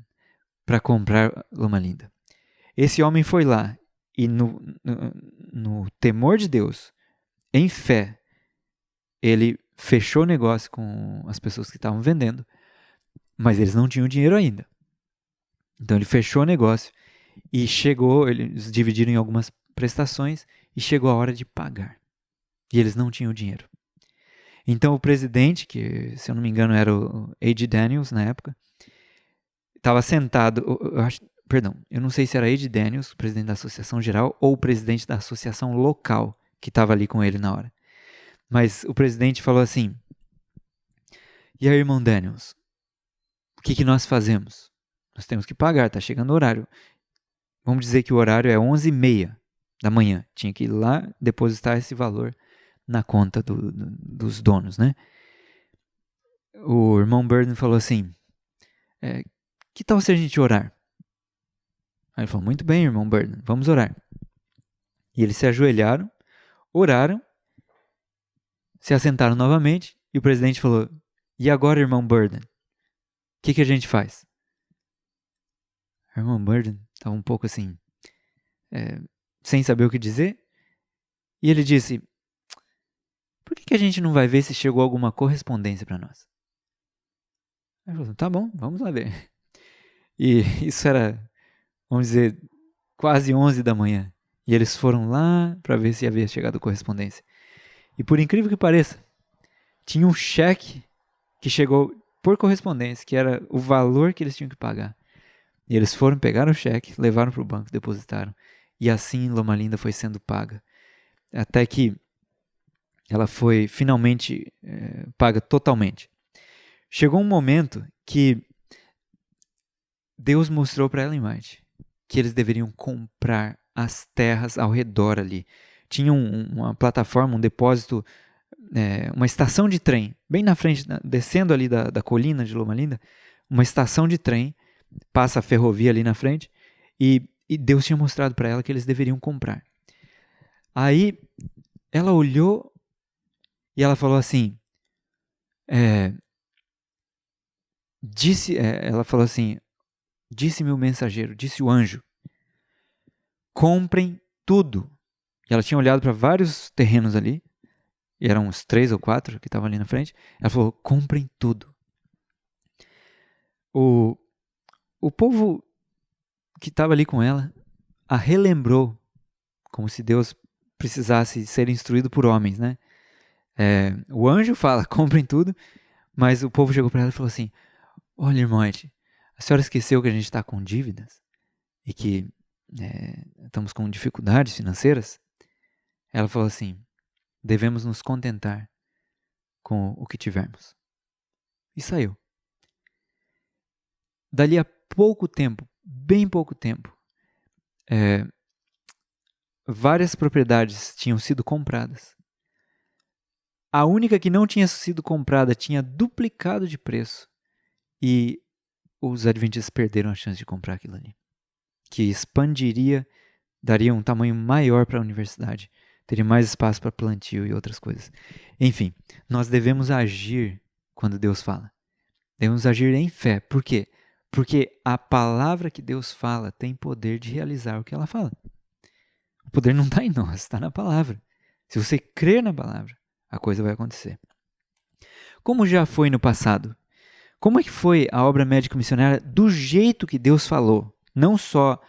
para comprar Loma Linda. Esse homem foi lá e no temor de Deus, em fé, ele fechou o negócio com as pessoas que estavam vendendo, mas eles não tinham dinheiro ainda. Então ele fechou o negócio e eles dividiram em algumas prestações e chegou a hora de pagar. E eles não tinham dinheiro. Então o presidente, que se eu não me engano era o A.J. Daniels na época, estava sentado, eu não sei se era A.J. Daniels, o presidente da Associação Geral, ou o presidente da Associação Local, que estava ali com ele na hora. Mas o presidente falou assim: e aí, irmão Daniels, o que nós fazemos? Nós temos que pagar, tá chegando o horário. Vamos dizer que o horário é 11h30 da manhã. Tinha que ir lá depositar esse valor na conta dos donos, né? O irmão Burden falou assim: que tal se a gente orar? Aí ele falou: muito bem, irmão Burden, vamos orar. E eles se ajoelharam, oraram, se assentaram novamente e o presidente falou: e agora, irmão Burden, o que a gente faz? O irmão Burden estava um pouco assim, sem saber o que dizer, e ele disse: por que a gente não vai ver se chegou alguma correspondência para nós? Aí ele falou: tá bom, vamos lá ver. E isso era, vamos dizer, quase 11 da manhã. E eles foram lá para ver se havia chegado correspondência. E por incrível que pareça, tinha um cheque que chegou por correspondência, que era o valor que eles tinham que pagar. E eles foram, pegaram o cheque, levaram para o banco, depositaram. E assim Loma Linda foi sendo paga. Até que ela foi finalmente paga totalmente. Chegou um momento que Deus mostrou para Ellen White que eles deveriam comprar as terras ao redor ali. Tinha uma plataforma, um depósito, uma estação de trem, bem na frente, descendo ali da colina de Loma Linda, uma estação de trem, passa a ferrovia ali na frente, e Deus tinha mostrado para ela que eles deveriam comprar. Aí ela olhou e ela falou assim, disse-me o mensageiro, disse o anjo, comprem tudo. E ela tinha olhado para vários terrenos ali, e eram uns 3 ou 4 que estavam ali na frente. Ela falou: comprem tudo. O povo que estava ali com ela a relembrou, como se Deus precisasse ser instruído por homens, né? O anjo fala: comprem tudo, mas o povo chegou para ela e falou assim: olha, irmã, a senhora esqueceu que a gente está com dívidas e que estamos com dificuldades financeiras? Ela falou assim: devemos nos contentar com o que tivermos. E saiu. Dali a pouco tempo, bem pouco tempo, várias propriedades tinham sido compradas. A única que não tinha sido comprada tinha duplicado de preço. E os adventistas perderam a chance de comprar aquilo ali. Que expandiria, daria um tamanho maior para a universidade. Teria mais espaço para plantio e outras coisas. Enfim, nós devemos agir quando Deus fala. Devemos agir em fé. Por quê? Porque a palavra que Deus fala tem poder de realizar o que ela fala. O poder não está em nós, está na palavra. Se você crer na palavra, a coisa vai acontecer. Como já foi no passado? Como é que foi a obra médica missionária do jeito que Deus falou? Não só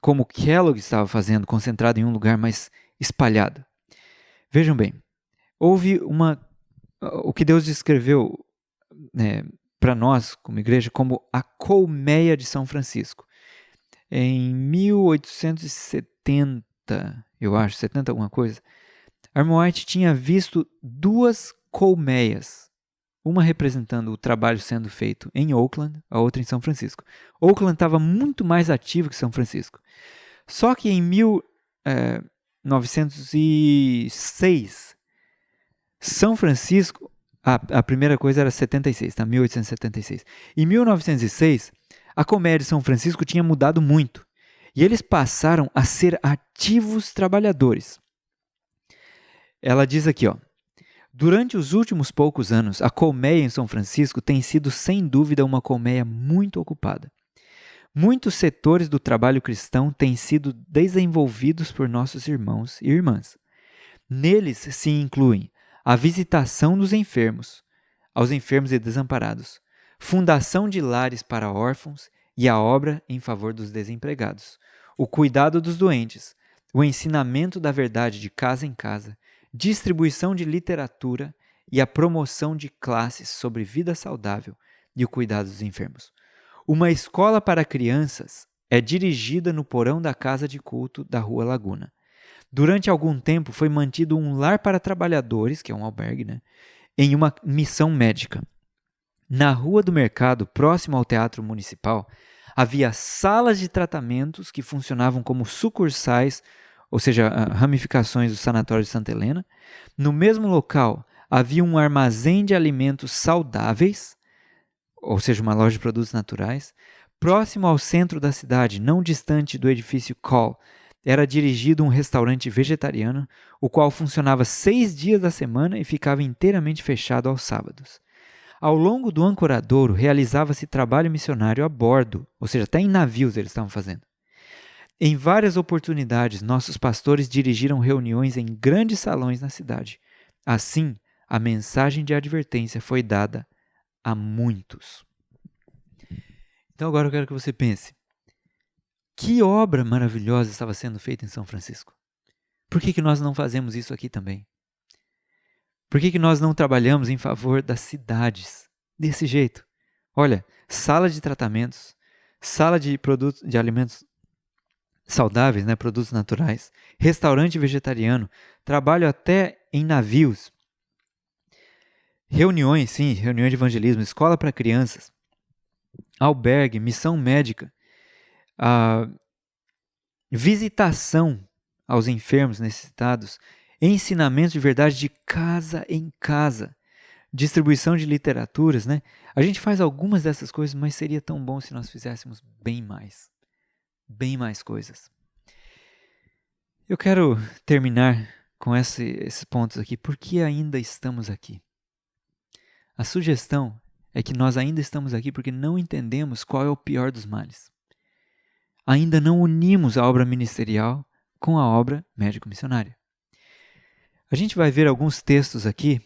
como Kellogg estava fazendo, concentrado em um lugar, mas espalhado. Vejam bem, houve o que Deus descreveu para nós, como igreja, como a colmeia de São Francisco. Em 1870, eu acho, 70 alguma coisa, Ellen White tinha visto 2 colmeias, uma representando o trabalho sendo feito em Oakland, a outra em São Francisco. Oakland estava muito mais ativo que São Francisco. Só que em 1906, São Francisco, a primeira coisa era 76, tá? 1876. Em 1906, a colmeia de São Francisco tinha mudado muito. E eles passaram a ser ativos trabalhadores. Ela diz aqui, durante os últimos poucos anos, a colmeia em São Francisco tem sido, sem dúvida, uma colmeia muito ocupada. Muitos setores do trabalho cristão têm sido desenvolvidos por nossos irmãos e irmãs. Neles se incluem a visitação dos enfermos, aos enfermos e desamparados, fundação de lares para órfãos e a obra em favor dos desempregados, o cuidado dos doentes, o ensinamento da verdade de casa em casa, distribuição de literatura e a promoção de classes sobre vida saudável e o cuidado dos enfermos. Uma escola para crianças é dirigida no porão da casa de culto da Rua Laguna. Durante algum tempo foi mantido um lar para trabalhadores, que é um albergue, né, em uma missão médica. Na Rua do Mercado, próximo ao Teatro Municipal, havia salas de tratamentos que funcionavam como sucursais, ou seja, ramificações do Sanatório de Santa Helena. No mesmo local, havia um armazém de alimentos saudáveis, ou seja, uma loja de produtos naturais. Próximo ao centro da cidade, não distante do edifício Call, era dirigido um restaurante vegetariano, o qual funcionava 6 dias da semana e ficava inteiramente fechado aos sábados. Ao longo do Ancoradouro, realizava-se trabalho missionário a bordo, ou seja, até em navios eles estavam fazendo. Em várias oportunidades, nossos pastores dirigiram reuniões em grandes salões na cidade. Assim, a mensagem de advertência foi dada a muitos. Então agora eu quero que você pense, que obra maravilhosa estava sendo feita em São Francisco? Por que nós não fazemos isso aqui também? Por que nós não trabalhamos em favor das cidades desse jeito? Olha, sala de tratamentos, sala de produtos, de alimentos saudáveis, né, produtos naturais, restaurante vegetariano, trabalho até em navios, reuniões, sim, reuniões de evangelismo, escola para crianças, albergue, missão médica, visitação aos enfermos necessitados, ensinamentos de verdade de casa em casa, distribuição de literaturas, né? A gente faz algumas dessas coisas, mas seria tão bom se nós fizéssemos bem mais coisas. Eu quero terminar com esses pontos aqui. Por que ainda estamos aqui? A sugestão é que nós ainda estamos aqui porque não entendemos qual é o pior dos males. Ainda não unimos a obra ministerial com a obra médico-missionária. A gente vai ver alguns textos aqui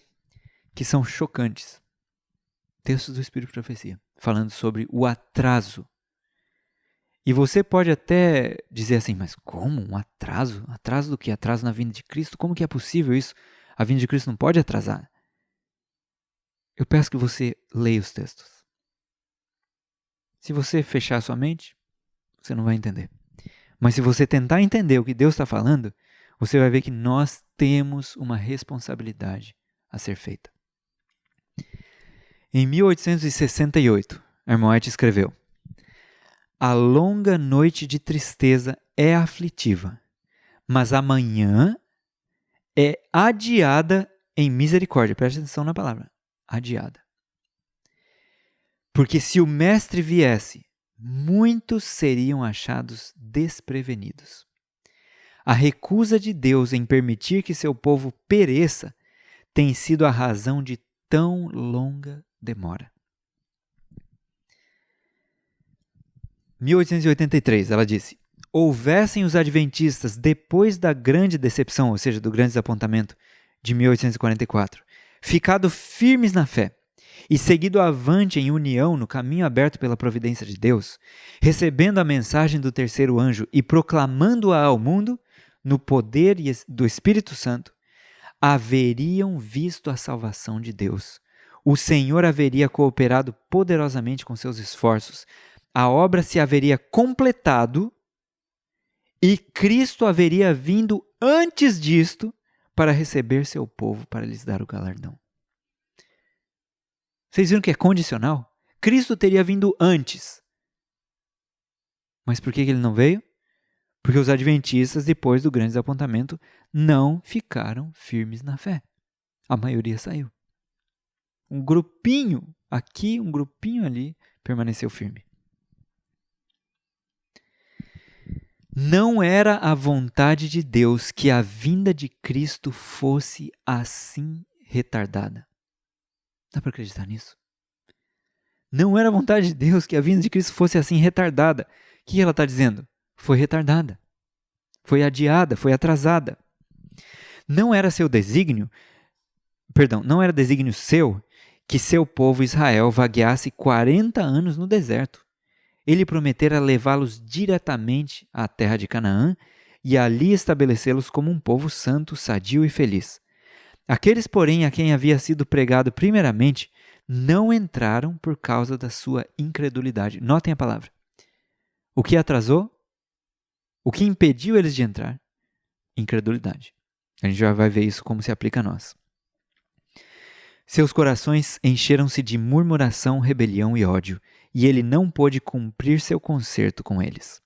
que são chocantes. Textos do Espírito de Profecia, falando sobre o atraso. E você pode até dizer assim, mas como um atraso? Atraso do quê? Atraso na vinda de Cristo? Como que é possível isso? A vinda de Cristo não pode atrasar. Eu peço que você leia os textos. Se você fechar a sua mente, você não vai entender. Mas se você tentar entender o que Deus está falando, você vai ver que nós temos uma responsabilidade a ser feita. Em 1868, a irmã White escreveu: a longa noite de tristeza é aflitiva, mas a manhã é adiada em misericórdia. Preste atenção na palavra, adiada. Porque se o mestre viesse, muitos seriam achados desprevenidos. A recusa de Deus em permitir que seu povo pereça tem sido a razão de tão longa demora. 1883, ela disse: houvessem os adventistas, depois da grande decepção, ou seja, do grande desapontamento de 1844, ficado firmes na fé e seguido avante em união no caminho aberto pela providência de Deus, recebendo a mensagem do terceiro anjo e proclamando-a ao mundo, no poder do Espírito Santo, haveriam visto a salvação de Deus. O Senhor haveria cooperado poderosamente com seus esforços, a obra se haveria completado e Cristo haveria vindo antes disto para receber seu povo, para lhes dar o galardão. Vocês viram que é condicional? Cristo teria vindo antes. Mas por que ele não veio? Porque os adventistas, depois do grande desapontamento, não ficaram firmes na fé. A maioria saiu. Um grupinho aqui, um grupinho ali, permaneceu firme. Não era a vontade de Deus que a vinda de Cristo fosse assim retardada. Dá para acreditar nisso? Não era a vontade de Deus que a vinda de Cristo fosse assim retardada. O que ela está dizendo? Foi retardada. Foi adiada, foi atrasada. Não era desígnio seu que seu povo Israel vagueasse 40 anos no deserto. Ele prometera levá-los diretamente à terra de Canaã e ali estabelecê-los como um povo santo, sadio e feliz. Aqueles, porém, a quem havia sido pregado primeiramente, não entraram por causa da sua incredulidade. Notem a palavra. O que atrasou? O que impediu eles de entrar? Incredulidade. A gente já vai ver isso como se aplica a nós. Seus corações encheram-se de murmuração, rebelião e ódio, e ele não pôde cumprir seu concerto com eles.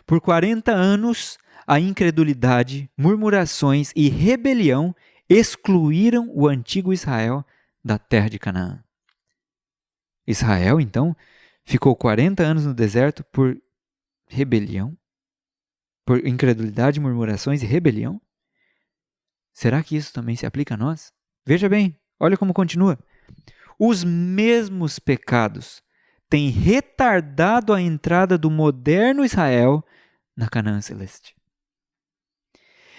Por 40 anos, a incredulidade, murmurações e rebelião excluíram o antigo Israel da terra de Canaã. Israel, então, ficou 40 anos no deserto por rebelião, por incredulidade, murmurações e rebelião? Será que isso também se aplica a nós? Veja bem, olha como continua. Os mesmos pecados têm retardado a entrada do moderno Israel na Canaã celeste.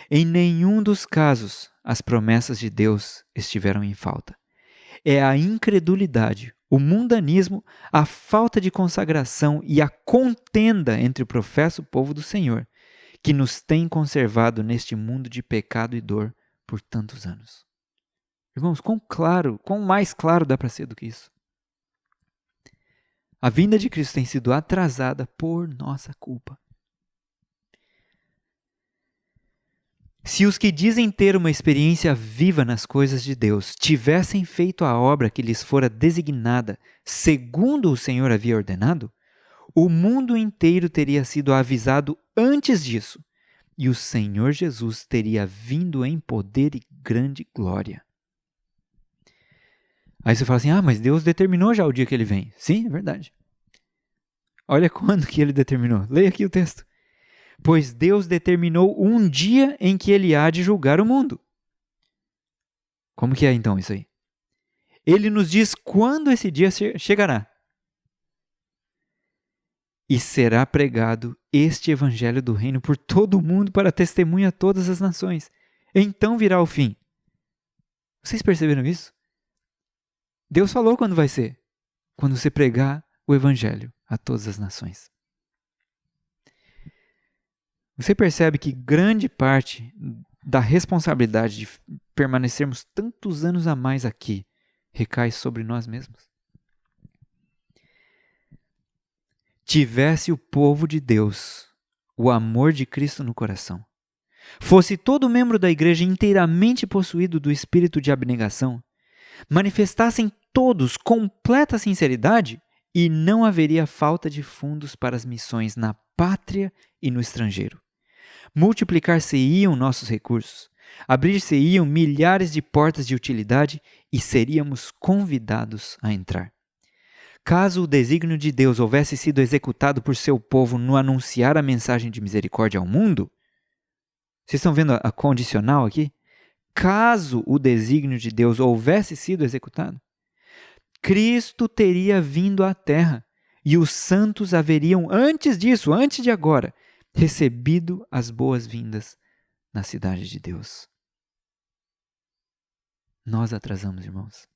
Em nenhum dos casos as promessas de Deus estiveram em falta. É a incredulidade, o mundanismo, a falta de consagração e a contenda entre o professo povo do Senhor que nos tem conservado neste mundo de pecado e dor por tantos anos. Irmãos, quão mais claro dá para ser do que isso? A vinda de Cristo tem sido atrasada por nossa culpa. Se os que dizem ter uma experiência viva nas coisas de Deus tivessem feito a obra que lhes fora designada segundo o Senhor havia ordenado, o mundo inteiro teria sido avisado antes disso, e o Senhor Jesus teria vindo em poder e grande glória. Aí você fala assim, mas Deus determinou já o dia que ele vem. Sim, é verdade. Olha quando que ele determinou. Leia aqui o texto. Pois Deus determinou um dia em que ele há de julgar o mundo. Como que é então isso aí? Ele nos diz quando esse dia chegará. E será pregado este evangelho do reino por todo o mundo para testemunha a todas as nações. Então virá o fim. Vocês perceberam isso? Deus falou quando vai ser. Quando você pregar o evangelho a todas as nações. Você percebe que grande parte da responsabilidade de permanecermos tantos anos a mais aqui recai sobre nós mesmos? Tivesse o povo de Deus o amor de Cristo no coração, fosse todo membro da igreja inteiramente possuído do espírito de abnegação, manifestassem todos completa sinceridade, e não haveria falta de fundos para as missões na pátria e no estrangeiro. Multiplicar-se-iam nossos recursos, abrir-se-iam milhares de portas de utilidade e seríamos convidados a entrar. Caso o desígnio de Deus houvesse sido executado por seu povo no anunciar a mensagem de misericórdia ao mundo, vocês estão vendo a condicional aqui? Caso o desígnio de Deus houvesse sido executado, Cristo teria vindo à terra e os santos haveriam, antes disso, antes de agora, recebido as boas-vindas na cidade de Deus. Nós atrasamos, irmãos.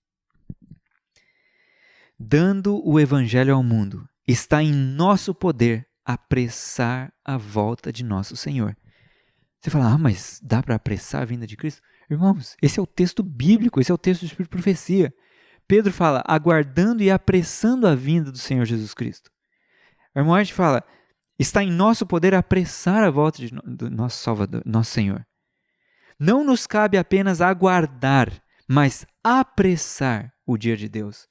Dando o evangelho ao mundo, está em nosso poder apressar a volta de nosso Senhor. Você fala, mas dá para apressar a vinda de Cristo? Irmãos, esse é o texto bíblico, esse é o texto do Espírito de Profecia. Pedro fala, aguardando e apressando a vinda do Senhor Jesus Cristo. A irmã Arte fala, está em nosso poder apressar a volta do nosso Salvador, nosso Senhor. Não nos cabe apenas aguardar, mas apressar o dia de Deus.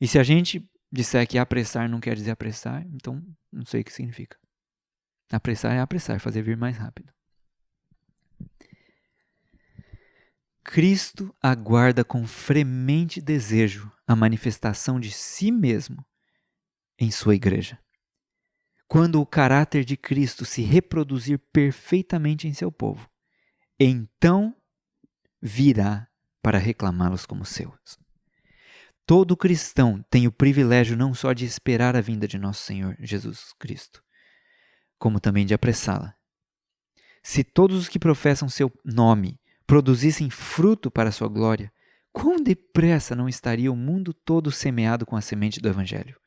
E se a gente disser que apressar não quer dizer apressar, então não sei o que significa. Apressar é apressar, fazer vir mais rápido. Cristo aguarda com fremente desejo a manifestação de si mesmo em sua igreja. Quando o caráter de Cristo se reproduzir perfeitamente em seu povo, então virá para reclamá-los como seus. Todo cristão tem o privilégio não só de esperar a vinda de nosso Senhor Jesus Cristo, como também de apressá-la. Se todos os que professam seu nome produzissem fruto para a sua glória, quão depressa não estaria o mundo todo semeado com a semente do Evangelho?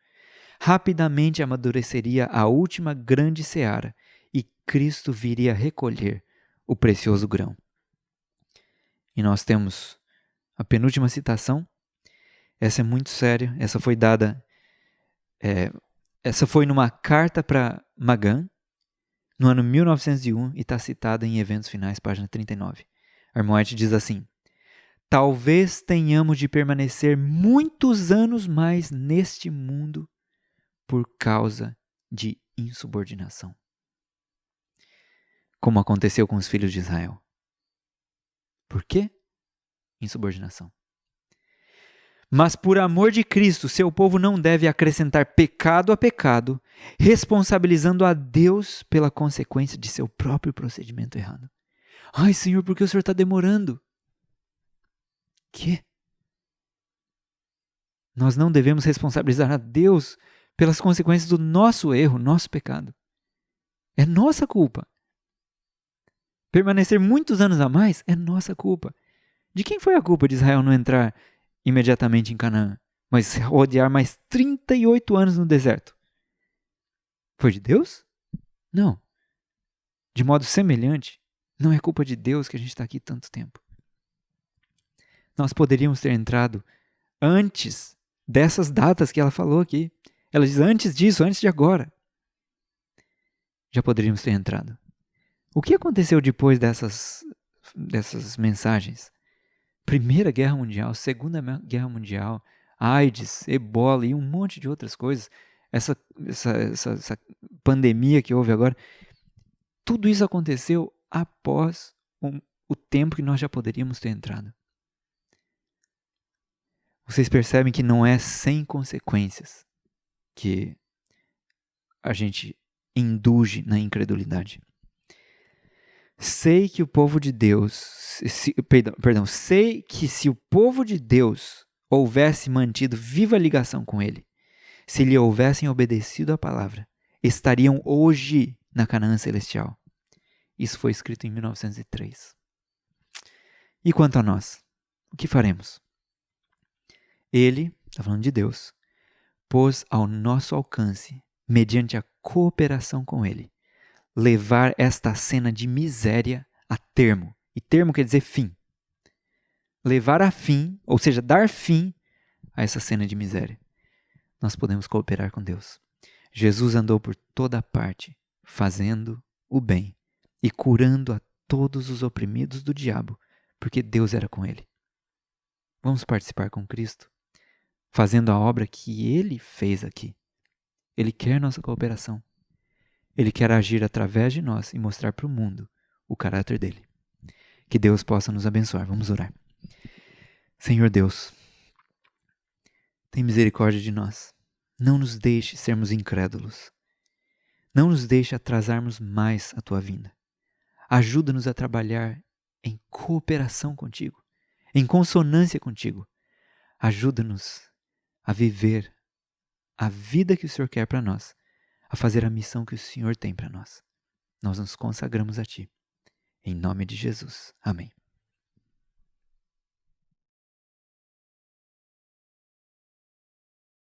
Rapidamente amadureceria a última grande seara e Cristo viria recolher o precioso grão. E nós temos a penúltima citação. Essa é muito séria. Essa foi dada... essa foi numa carta para Magan, no ano 1901, e está citada em Eventos Finais, página 39. A irmã White diz assim: talvez tenhamos de permanecer muitos anos mais neste mundo por causa de insubordinação. Como aconteceu com os filhos de Israel. Por quê? Insubordinação. Mas por amor de Cristo, seu povo não deve acrescentar pecado a pecado, responsabilizando a Deus pela consequência de seu próprio procedimento errado. Ai, Senhor, por que o Senhor está demorando? Quê? Nós não devemos responsabilizar a Deus pelas consequências do nosso erro, nosso pecado. É nossa culpa. Permanecer muitos anos a mais é nossa culpa. De quem foi a culpa de Israel não entrar imediatamente em Canaã, mas rodear mais 38 anos no deserto? Foi de Deus? Não. De modo semelhante, não é culpa de Deus que a gente está aqui tanto tempo. Nós poderíamos ter entrado antes dessas datas que ela falou aqui. Ela diz antes disso, antes de agora. Já poderíamos ter entrado. O que aconteceu depois dessas mensagens? Primeira Guerra Mundial, Segunda Guerra Mundial, AIDS, Ebola e um monte de outras coisas. Essa pandemia que houve agora. Tudo isso aconteceu após o tempo que nós já poderíamos ter entrado. Vocês percebem que não é sem consequências que a gente indulge na incredulidade. Sei que o povo de Deus, sei que se o povo de Deus houvesse mantido viva ligação com ele, se lhe houvessem obedecido a palavra, estariam hoje na Canaã Celestial. Isso foi escrito em 1903. E quanto a nós, o que faremos? Ele, está falando de Deus, pôs ao nosso alcance, mediante a cooperação com ele, levar esta cena de miséria a termo. E termo quer dizer fim. Levar a fim, ou seja, dar fim a essa cena de miséria. Nós podemos cooperar com Deus. Jesus andou por toda parte, fazendo o bem e curando a todos os oprimidos do diabo, porque Deus era com ele. Vamos participar com Cristo, fazendo a obra que Ele fez aqui. Ele quer nossa cooperação. Ele quer agir através de nós e mostrar para o mundo o caráter dele. Que Deus possa nos abençoar. Vamos orar. Senhor Deus, tem misericórdia de nós. Não nos deixe sermos incrédulos. Não nos deixe atrasarmos mais a tua vinda. Ajuda-nos a trabalhar em cooperação contigo, em consonância contigo. Ajuda-nos a viver a vida que o Senhor quer para nós, a fazer a missão que o Senhor tem para nós. Nós nos consagramos a Ti. Em nome de Jesus. Amém.